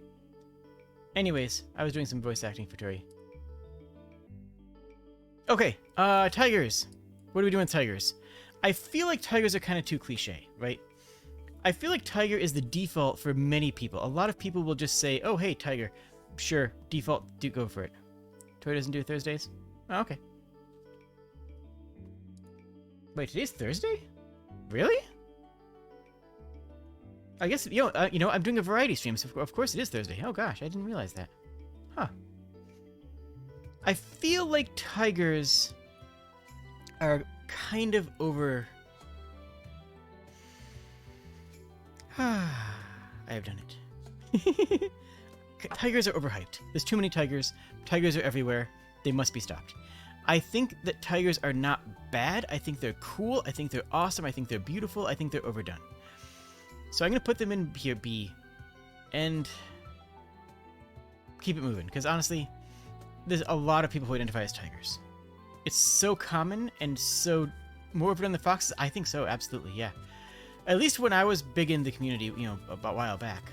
Anyways, I was doing some voice acting for Tori. Okay, tigers. What are we doing with tigers? I feel like tigers are kind of too cliche, right? I feel like tiger is the default for many people. A lot of people will just say, oh, hey, tiger. Sure, default, do go for it. Tori doesn't do Thursdays? Oh, okay. Wait, today's Thursday? Really? I guess, I'm doing a variety stream, so of course it is Thursday. Oh gosh, I didn't realize that. Huh. I feel like tigers are kind of over... I have done it. Tigers are overhyped. There's too many tigers. Tigers are everywhere. They must be stopped. I think that tigers are not bad. I think they're cool. I think they're awesome. I think they're beautiful. I think they're overdone. So I'm going to put them in here B and keep it moving. Because honestly, there's a lot of people who identify as tigers. It's so common and so more overdone than foxes. I think so. Absolutely. Yeah. At least when I was big in the community, a while back,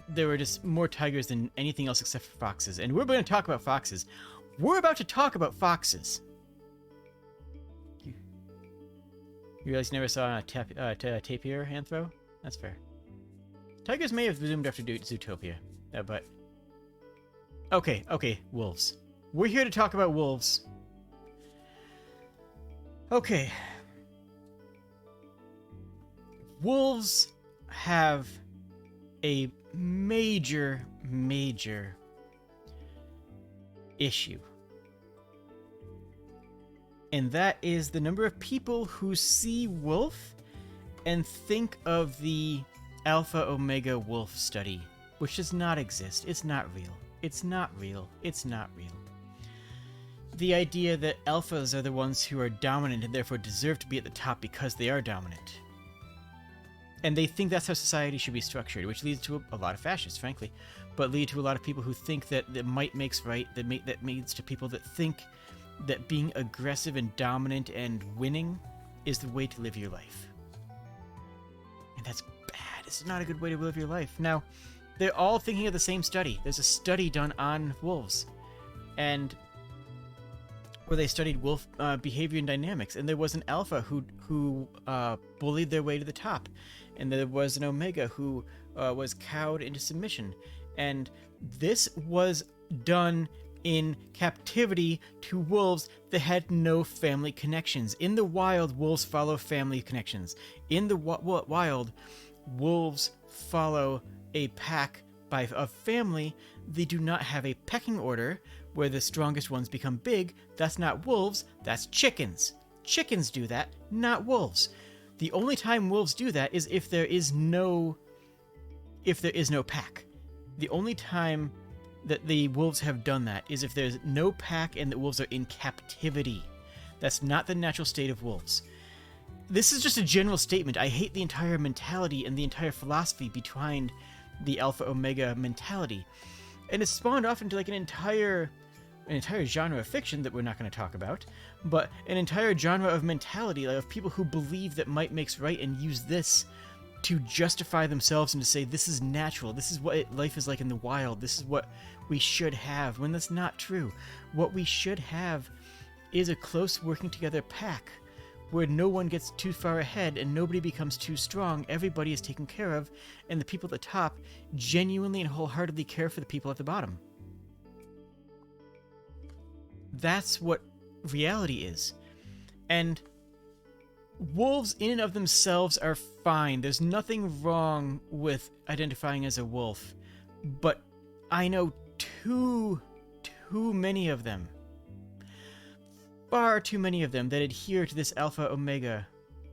there were just more tigers than anything else except for foxes. And we're going to talk about foxes. We're about to talk about foxes. You realize you never saw a tapir, Anthro? That's fair. Tigers may have zoomed after Zootopia, but... Okay, wolves. We're here to talk about wolves. Okay. Wolves have a major issue. And that is the number of people who see wolf and think of the Alpha Omega Wolf study, which does not exist. It's not real. It's not real. It's not real. The idea that alphas are the ones who are dominant and therefore deserve to be at the top because they are dominant. And they think that's how society should be structured, which leads to a lot of fascists, frankly, but lead to a lot of people who think that might makes right, that leads to people that think that being aggressive and dominant and winning is the way to live your life. And that's bad. It's not a good way to live your life. Now, they're all thinking of the same study. There's a study done on wolves, and where they studied wolf behavior and dynamics, and there was an alpha who bullied their way to the top, and there was an omega who was cowed into submission, and this was done in captivity to wolves that had no family connections. In the wild, wolves follow family connections. In the wild, wolves follow a pack of family. They do not have a pecking order where the strongest ones become big. That's not wolves, that's chickens. Chickens do that, not wolves. The only time wolves do that is if there is no pack. The only time that the wolves have done that is if there's no pack and the wolves are in captivity. That's not the natural state of wolves. This is just a general statement. I hate the entire mentality and the entire philosophy behind the Alpha Omega mentality. And it's spawned off into like an entire genre of fiction that we're not going to talk about, but an entire genre of mentality, like, of people who believe that might makes right and use this to justify themselves and to say this is natural, this is what life is like in the wild, this is what we should have, when that's not true. What we should have is a close working together pack where no one gets too far ahead and nobody becomes too strong. Everybody is taken care of, and the people at the top genuinely and wholeheartedly care for the people at the bottom. That's what reality is. And wolves in and of themselves are fine. There's nothing wrong with identifying as a wolf. But I know too many of them, far too many of them, that adhere to this Alpha Omega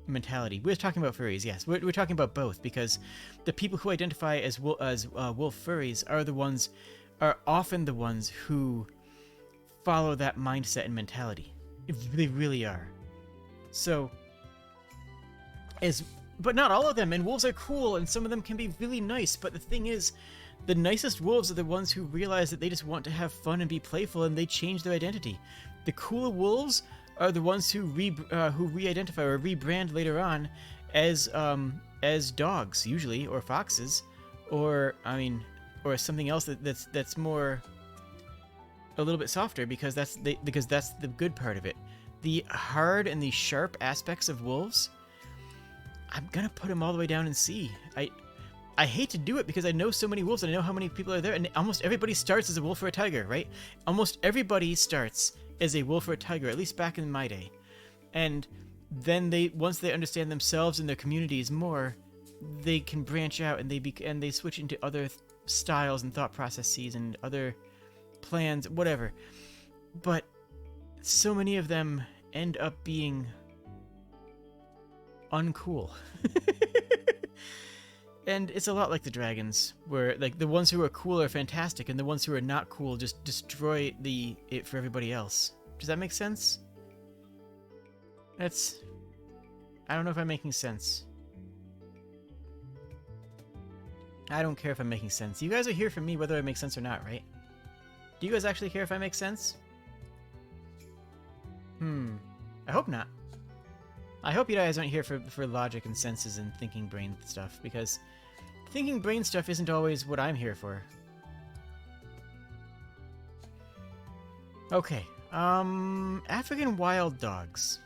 mentality. We're talking about furries, yes. We're talking about both, because the people who identify as wolf furries are often the ones who follow that mindset and mentality. They really are. So, but not all of them, and wolves are cool, and some of them can be really nice, but the thing is, the nicest wolves are the ones who realize that they just want to have fun and be playful, and they change their identity. The cooler wolves are the ones who re-identify or rebrand later on as dogs, usually, or foxes, or something else that's more a little bit softer, because that's the good part of it. The hard and the sharp aspects of wolves, I'm gonna put them all the way down in C. I hate to do it because I know so many wolves and I know how many people are there, and almost everybody starts as a wolf or a tiger, right? Almost everybody starts as a wolf or a tiger, at least back in my day. And then once they understand themselves and their communities more, they can branch out and they switch into other styles and thought processes and other plans, whatever. But so many of them end up being uncool. And it's a lot like the dragons, where like the ones who are cool are fantastic, and the ones who are not cool just destroy it for everybody else. Does that make sense? I don't know if I'm making sense. I don't care if I'm making sense. You guys are here for me whether it makes sense or not, right? Do you guys actually care if I make sense? I hope not. I hope you guys aren't here for logic and senses and thinking brain stuff, because thinking brain stuff isn't always what I'm here for. Okay, African wild dogs.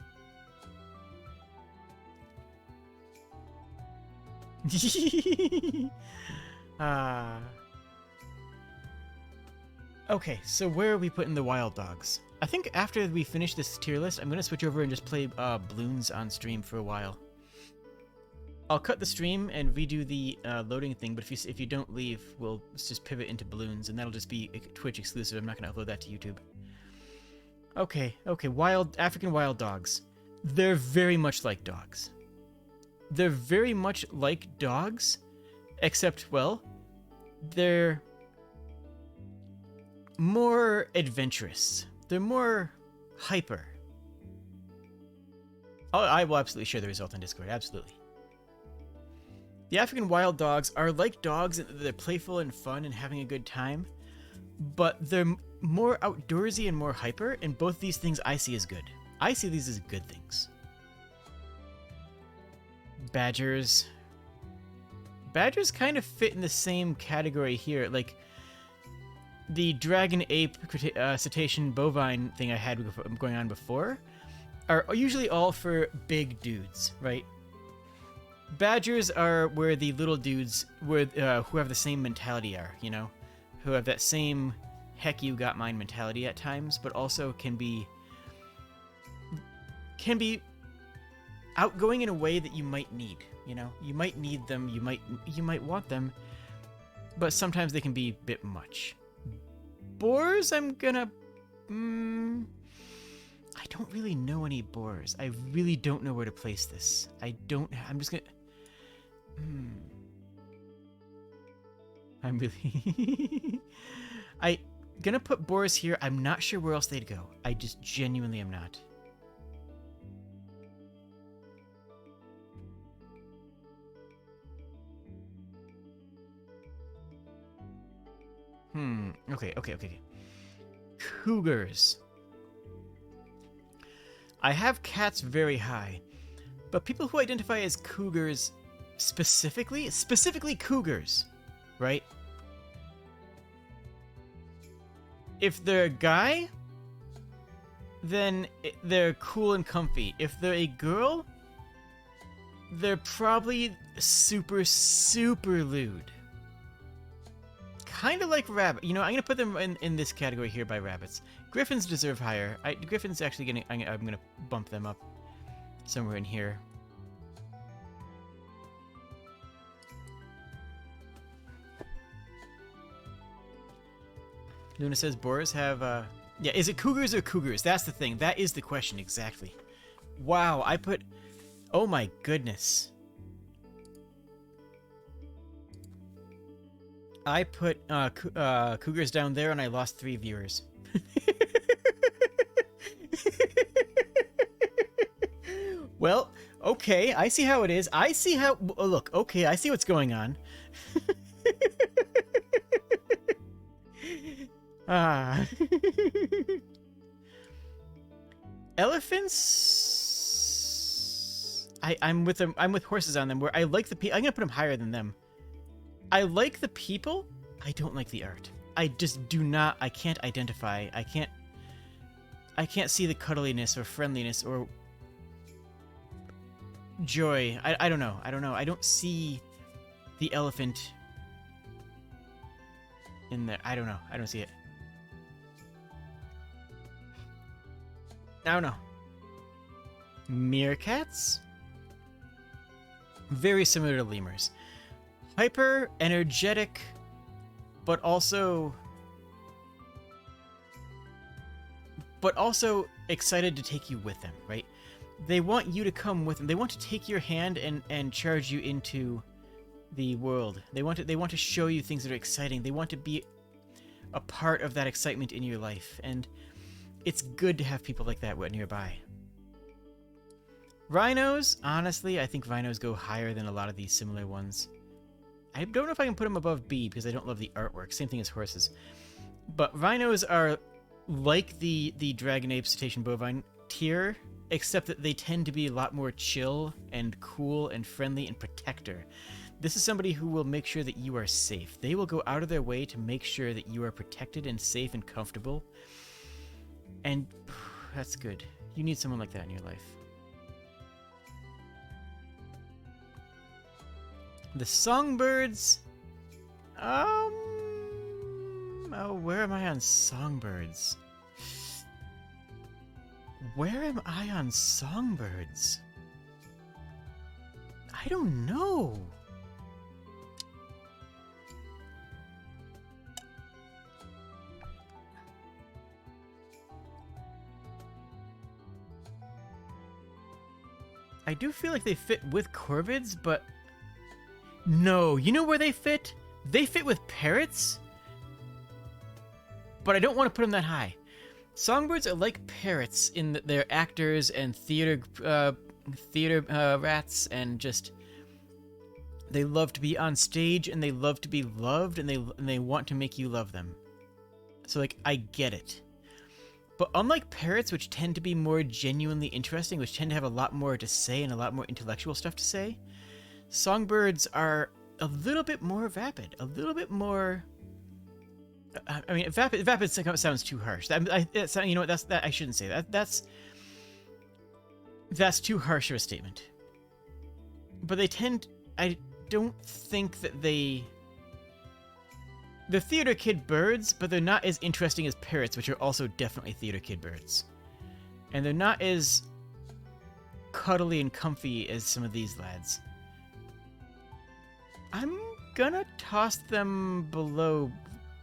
Okay, so where are we putting the wild dogs? I think after we finish this tier list, I'm going to switch over and just play balloons on stream for a while. I'll cut the stream and redo the loading thing, but if you don't leave, we'll just pivot into balloons, and that'll just be Twitch exclusive. I'm not going to upload that to YouTube. Okay, African wild dogs. They're very much like dogs. They're very much like dogs, except, well, they're more adventurous. They're more hyper. Oh, I will absolutely share the result on Discord, absolutely. The African wild dogs are like dogs in that they're playful and fun and having a good time, but they're more outdoorsy and more hyper, and both these things I see as good. I see these as good things. Badgers. Badgers kind of fit in the same category here, like the dragon ape cetacean bovine thing I had going on before are usually all for big dudes, right? Badgers are where the little dudes who have the same mentality are, you know, who have that same heck you got mine mentality at times, but also can be outgoing in a way that you might need, you know? You might need them, you might want them, but sometimes they can be a bit much. Boars, I'm gonna... I don't really know any boars. I really don't know where to place this. I'm just gonna... I'm really... I'm gonna put boars here. I'm not sure where else they'd go. I just genuinely am not. Okay. Cougars. I have cats very high, but people who identify as cougars specifically cougars, right? If they're a guy, then they're cool and comfy. If they're a girl, they're probably super, super lewd. Kind of like rabbit. You know, I'm going to put them in this category here by rabbits. Griffins deserve higher. Griffins actually getting... I'm going to bump them up somewhere in here. Luna says boars have... Yeah, is it cougars or cougars? That's the thing. That is the question, exactly. Wow, I put... Oh my goodness. I put Cougars down there and I lost 3 viewers. Well, okay, I see how it is. I see how... Oh, look, okay, I see what's going on. Elephants... I'm with them. I'm with horses on them, where I like the... I'm gonna put them higher than them. I like the people. I don't like the art. I just do not... I can't identify. I can't see the cuddliness or friendliness or joy. I don't know. I don't know. I don't see the elephant in there. I don't know. I don't see it. I don't know. Meerkats? Very similar to lemurs. Hyper, energetic, but also excited to take you with them, right? They want you to come with them. They want to take your hand and charge you into the world. They want to show you things that are exciting. They want to be a part of that excitement in your life, and it's good to have people like that nearby. Rhinos, honestly, I think rhinos go higher than a lot of these similar ones. I don't know if I can put them above B because I don't love the artwork. Same thing as horses. But rhinos are like the dragon ape cetacean bovine tier, except that they tend to be a lot more chill and cool and friendly and protector. This is somebody who will make sure that you are safe. They will go out of their way to make sure that you are protected and safe and comfortable. And that's good. You need someone like that in your life. The songbirds. Oh, where am I on songbirds? Where am I on songbirds? I don't know. I do feel like they fit with corvids, but no, you know where they fit? They fit with parrots, but I don't want to put them that high. Songbirds are like parrots in that they're actors and theater rats, and just they love to be on stage and they love to be loved, and they want to make you love them. So like I get it. But unlike parrots, which tend to be more genuinely interesting, which tend to have a lot more to say and a lot more intellectual stuff to say, songbirds are a little bit more vapid, a little bit more... I mean, vapid sounds too harsh. You know what? I shouldn't say that. That's too harsh of a statement. But they tend... I don't think that they... They're theater kid birds, but they're not as interesting as parrots, which are also definitely theater kid birds. And they're not as cuddly and comfy as some of these lads. I'm gonna toss them below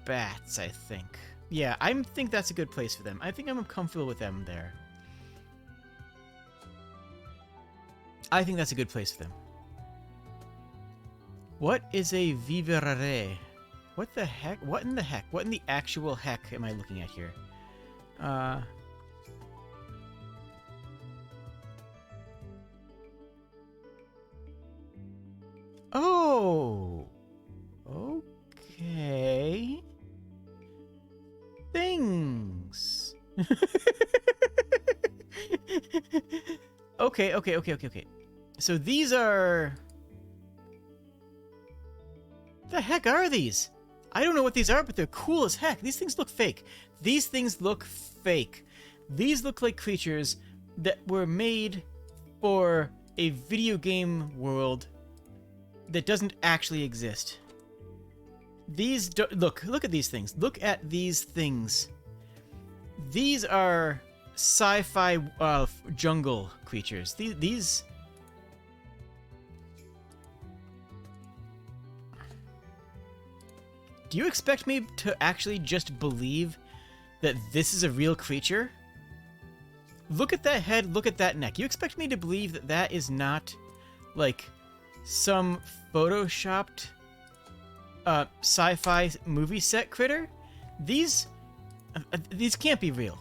bats, I think. Yeah, I think that's a good place for them. I think I'm comfortable with them there. I think that's a good place for them. What is a vivere? What the heck? What in the heck? What in the actual heck am I looking at here? Oh! Okay. Things. Okay. So these are... The heck are these? I don't know what these are, but they're cool as heck. These things look fake. These things look fake. These look like creatures that were made for a video game world that doesn't actually exist. These look at these things. Look at these things. These are sci-fi jungle creatures. These Do you expect me to actually just believe that this is a real creature? Look at that head, look at that neck. You expect me to believe that that is not, like, some photoshopped sci-fi movie set critter? These can't be real.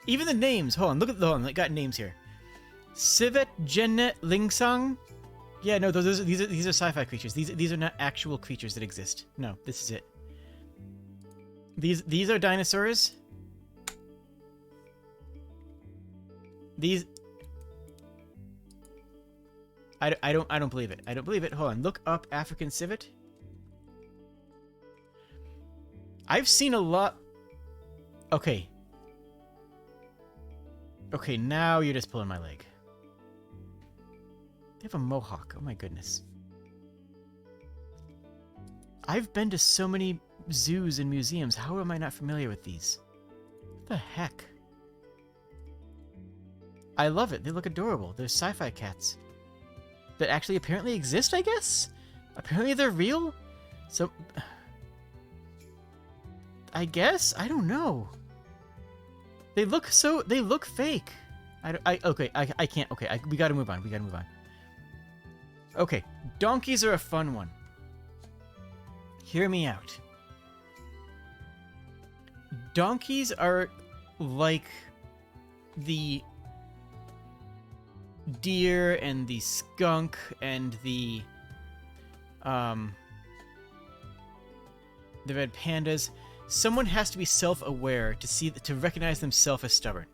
Even the names. Hold on, I got names here. Sivet Gennet Lingsang. Yeah, no, these are sci-fi creatures. These are not actual creatures that exist. No, this is it. These are dinosaurs. These I don't believe it. I don't believe it. Hold on. Look up African civet. I've seen a lot. Okay. Okay, now you're just pulling my leg. They have a mohawk. Oh my goodness. I've been to so many zoos and museums. How am I not familiar with these? What the heck? I love it. They look adorable. They're sci-fi cats that actually apparently exist, I guess? Apparently they're real? So, I guess? I don't know. They look fake. I can't. Okay, we gotta move on. We gotta move on. Okay, donkeys are a fun one. Hear me out. Donkeys are like the deer and the skunk and the red pandas. Someone has to be self-aware to recognize themselves as stubborn.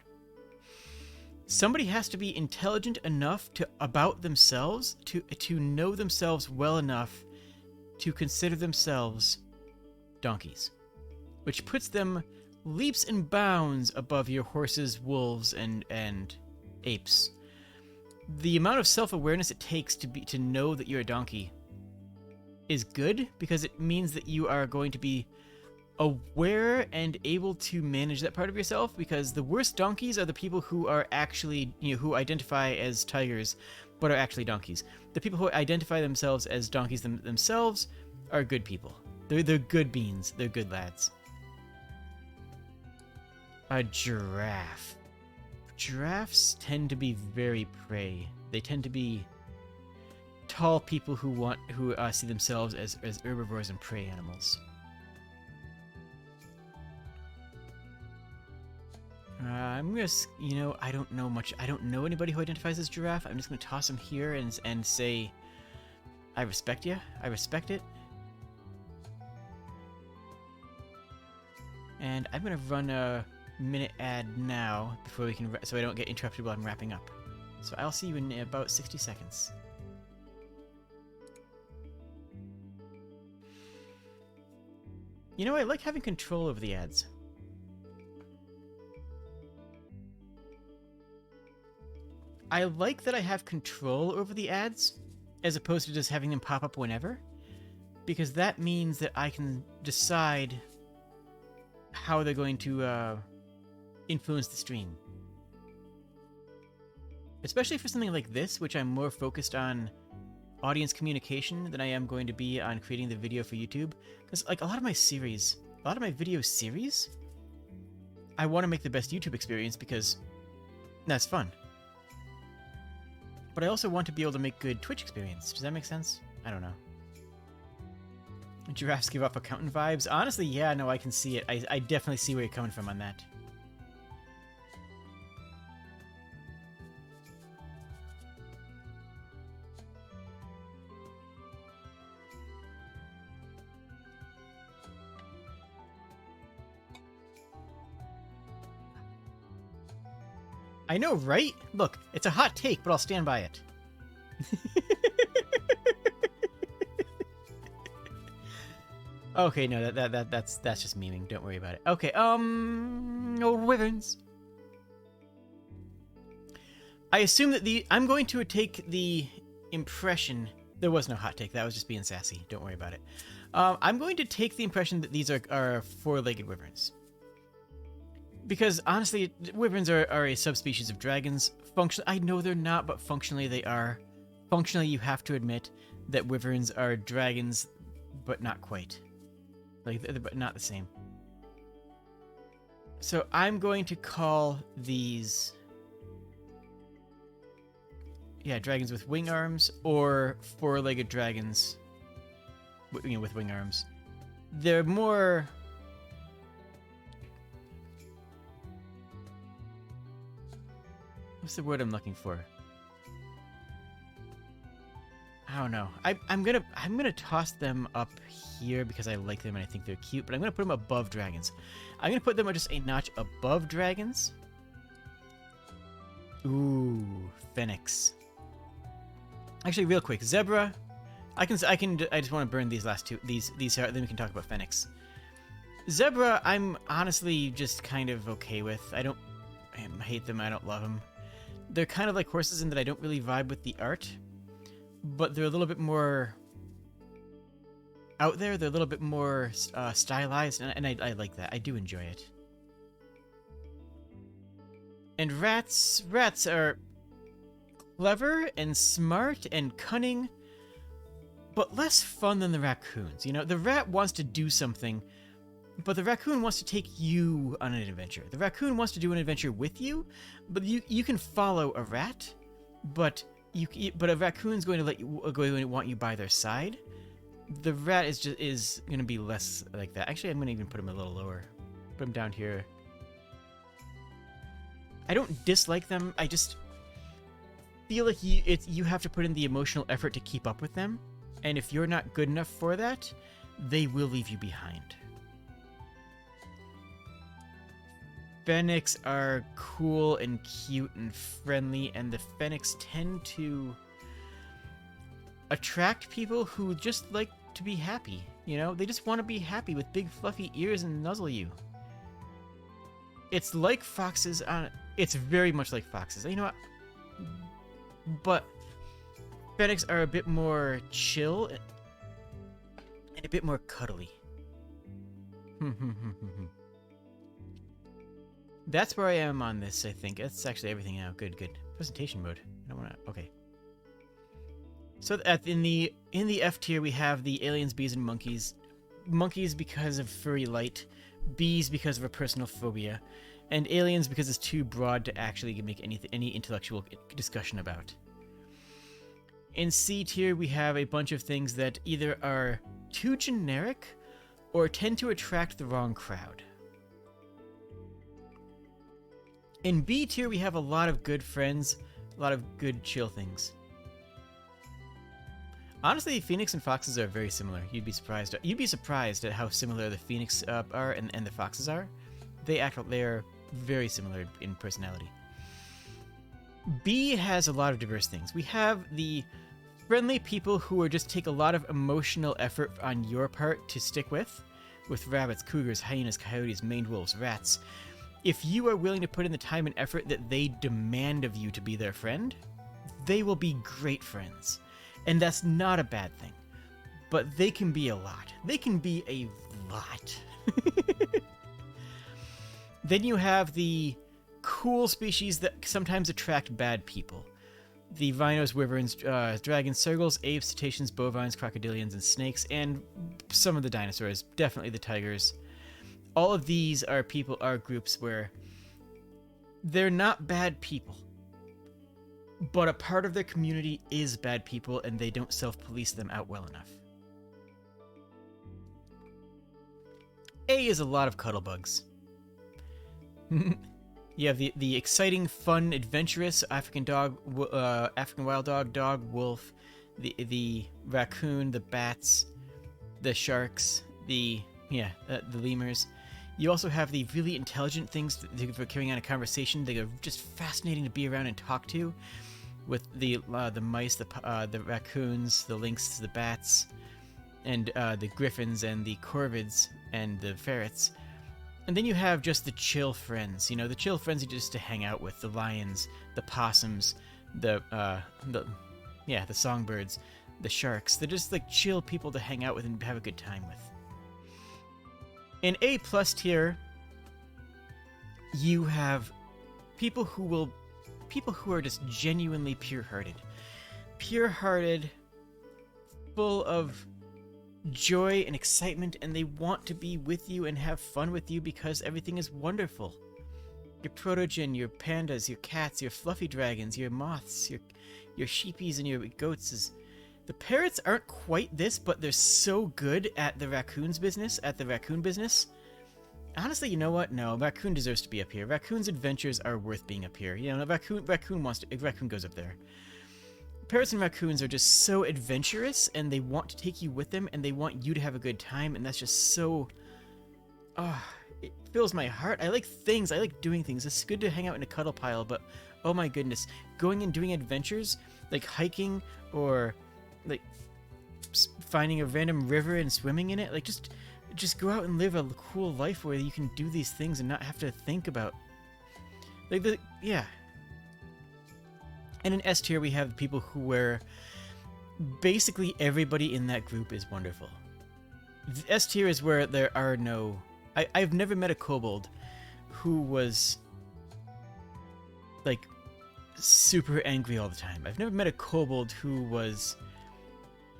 Somebody has to be intelligent enough about themselves to know themselves well enough to consider themselves donkeys, which puts them leaps and bounds above your horses, wolves, and apes. The amount of self-awareness it takes to know that you're a donkey is good, because it means that you are going to be aware and able to manage that part of yourself, because the worst donkeys are the people who are actually, who identify as tigers but are actually donkeys. The people who identify themselves as donkeys themselves are good people. They're good beans. They're good lads. A giraffe. Giraffes tend to be very prey. They tend to be tall people who see themselves as herbivores and prey animals. I'm gonna, I don't know much. I don't know anybody who identifies as giraffe. I'm just gonna toss him here and say, I respect you. I respect it. And I'm gonna run a minute ad now before we can, so I don't get interrupted while I'm wrapping up. So I'll see you in about 60 seconds. I like having control over the ads. I like that I have control over the ads, as opposed to just having them pop up whenever, because that means that I can decide how they're going to influence the stream. Especially for something like this, which I'm more focused on audience communication than I am going to be on creating the video for YouTube. Because like a lot of my video series, I want to make the best YouTube experience because that's fun. But I also want to be able to make good Twitch experience. Does that make sense? I don't know. Giraffes give off accountant vibes. Honestly, yeah, no, I can see it. I definitely see where you're coming from on that. I know, right? Look, it's a hot take, but I'll stand by it. Okay, no, that's just memeing. Don't worry about it. Okay, wyverns. I assume that I'm going to take the impression. There was no hot take. That was just being sassy. Don't worry about it. I'm going to take the impression that these are four-legged wyverns. Because, honestly, wyverns are a subspecies of dragons. I know they're not, but functionally they are. Functionally, you have to admit that wyverns are dragons, but not quite. But not the same. So I'm going to call these... Yeah, dragons with wing arms, or four-legged dragons with wing arms. They're more... What's the word I'm looking for? I don't know. I'm gonna toss them up here because I like them and I think they're cute, but I'm gonna put them above dragons. I'm gonna put them just a notch above dragons. Ooh, Phoenix. Actually, real quick, Zebra. I just want to burn these last two. These here, then we can talk about Phoenix. Zebra, I'm honestly just kind of okay with. I hate them. I don't love them. They're kind of like horses in that I don't really vibe with the art, but they're a little bit more out there. They're a little bit more stylized, and I like that. I do enjoy it. And rats are clever and smart and cunning, but less fun than the raccoons. You know, the rat wants to do something, but the raccoon wants to take you on an adventure. The raccoon wants to do an adventure with you, but you can follow a rat, but a raccoon's going to want you by their side. The rat is going to be less like that. Actually, I'm going to even put him a little lower. Put him down here. I don't dislike them. I just feel like you have to put in the emotional effort to keep up with them, and if you're not good enough for that, they will leave you behind. Fennecs are cool and cute and friendly, and the Fennecs tend to attract people who just like to be happy. You know, they just want to be happy with big fluffy ears and nuzzle you. It's like foxes on... It's very much like foxes. You know what? But Fennecs are a bit more chill and a bit more cuddly. That's where I am on this, I think. That's actually everything now. Good. Presentation mode. I don't want to... Okay. So in the F tier, we have the aliens, bees, and monkeys. Monkeys because of furry light. Bees because of a personal phobia. And aliens because it's too broad to actually make any intellectual discussion about. In C tier, we have a bunch of things that either are too generic or tend to attract the wrong crowd. In B tier, we have a lot of good friends, a lot of good chill things. Honestly, Phoenix and foxes are very similar. You'd be surprised at how similar the Phoenix are and the foxes are. They're very similar in personality. B has a lot of diverse things. We have the friendly people who are just take a lot of emotional effort on your part to stick with rabbits, cougars, hyenas, coyotes, maned wolves, rats. If you are willing to put in the time and effort that they demand of you to be their friend, they will be great friends. And that's not a bad thing. But they can be a lot. They can be a lot. Then you have the cool species that sometimes attract bad people. The rhinos, wyverns, dragons, circles, apes, cetaceans, bovines, crocodilians, and snakes, and some of the dinosaurs, definitely the tigers. All of these are groups where they're not bad people, but a part of their community is bad people, and they don't self-police them out well enough. A is a lot of cuddlebugs. You have the exciting, fun, adventurous African dog, African wild dog, wolf, the raccoon, the bats, the sharks, the lemurs. You also have the really intelligent things for carrying on a conversation. They are just fascinating to be around and talk to, with the mice, the raccoons, the lynx, the bats, and the griffins and the corvids and the ferrets. And then you have just the chill friends, the chill friends you just to hang out with, the lions, the possums, the songbirds, the sharks. They're just like chill people to hang out with and have a good time with. In A+ tier, you have people who are just genuinely pure-hearted, full of joy and excitement, and they want to be with you and have fun with you because everything is wonderful. Your protogen, your pandas, your cats, your fluffy dragons, your moths, your sheepies, and your goats. The parrots aren't quite this, but they're so good at the raccoon business. Honestly, you know what? No, Raccoon deserves to be up here. Raccoon's adventures are worth being up here. You know, Raccoon goes up there. Parrots and raccoons are just so adventurous, and they want to take you with them, and they want you to have a good time, and that's just so... it fills my heart. I like things. I like doing things. It's good to hang out in a cuddle pile, but oh my goodness. Going and doing adventures, like hiking, or like finding a random river and swimming in it, like just go out and live a cool life where you can do these things and not have to think about, like, yeah. And in S tier, we have people where basically everybody in that group is wonderful. S tier is where there are no... I've never met a kobold who was, like, super angry all the time. I've never met a kobold who was...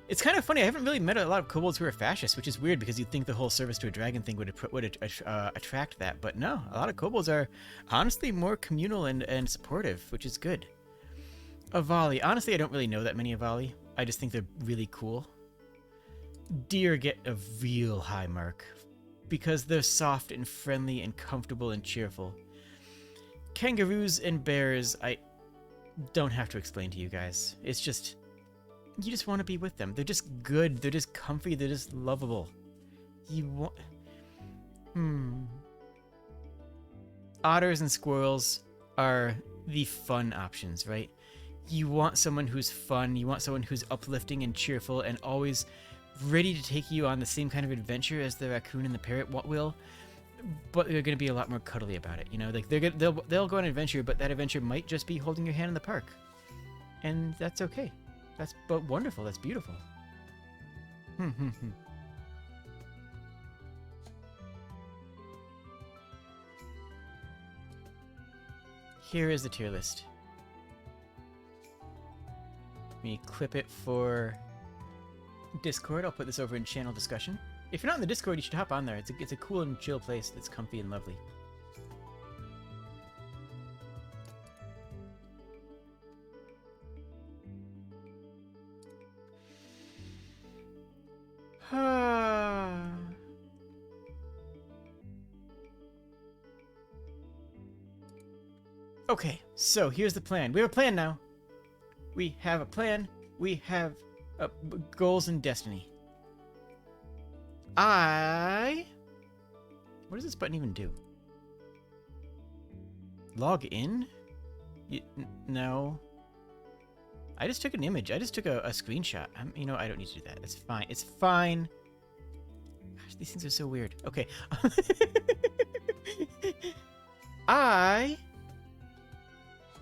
It's kind of funny, I haven't really met a lot of kobolds who are fascists, which is weird because you'd think the whole service to a dragon thing would attract that. But no, a lot of kobolds are honestly more communal and supportive, which is good. Avali. Honestly, I don't really know that many Avali. I just think they're really cool. Deer get a real high mark because they're soft and friendly and comfortable and cheerful. Kangaroos and bears, I don't have to explain to you guys. It's just... You just want to be with them. They're just good. They're just comfy. They're just lovable. You want... Otters and squirrels are the fun options, right? You want someone who's fun. You want someone who's uplifting and cheerful and always ready to take you on the same kind of adventure as the raccoon and the parrot will. But they're going to be a lot more cuddly about it. You know, like they'll go on an adventure, but that adventure might just be holding your hand in the park, and that's okay. That's but wonderful. That's beautiful. Here is the tier list. Let me clip it for Discord. I'll put this over in channel discussion. If you're not in the Discord, you should hop on there. It's a cool and chill place that's comfy and lovely. Okay, so here's the plan. We have a plan now. We have a plan. We have goals and destiny. What does this button even do? Log in? No. I just took an image. I just took a screenshot. You know, I don't need to do that. It's fine. It's fine. Gosh, these things are so weird. Okay. I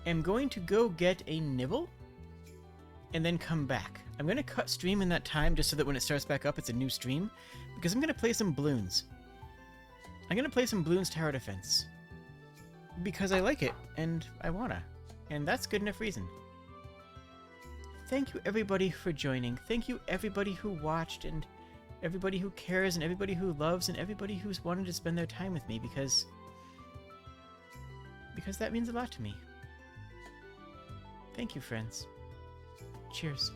am going to go get a nibble and then come back. I'm going to cut stream in that time just so that when it starts back up, it's a new stream, because I'm going to play some Bloons. I'm going to play some Bloons Tower Defense because I like it and I wanna, and that's good enough reason. Thank you everybody for joining. Thank you everybody who watched, and everybody who cares, and everybody who loves, and everybody who's wanted to spend their time with me, because that means a lot to me. Thank you, friends. Cheers.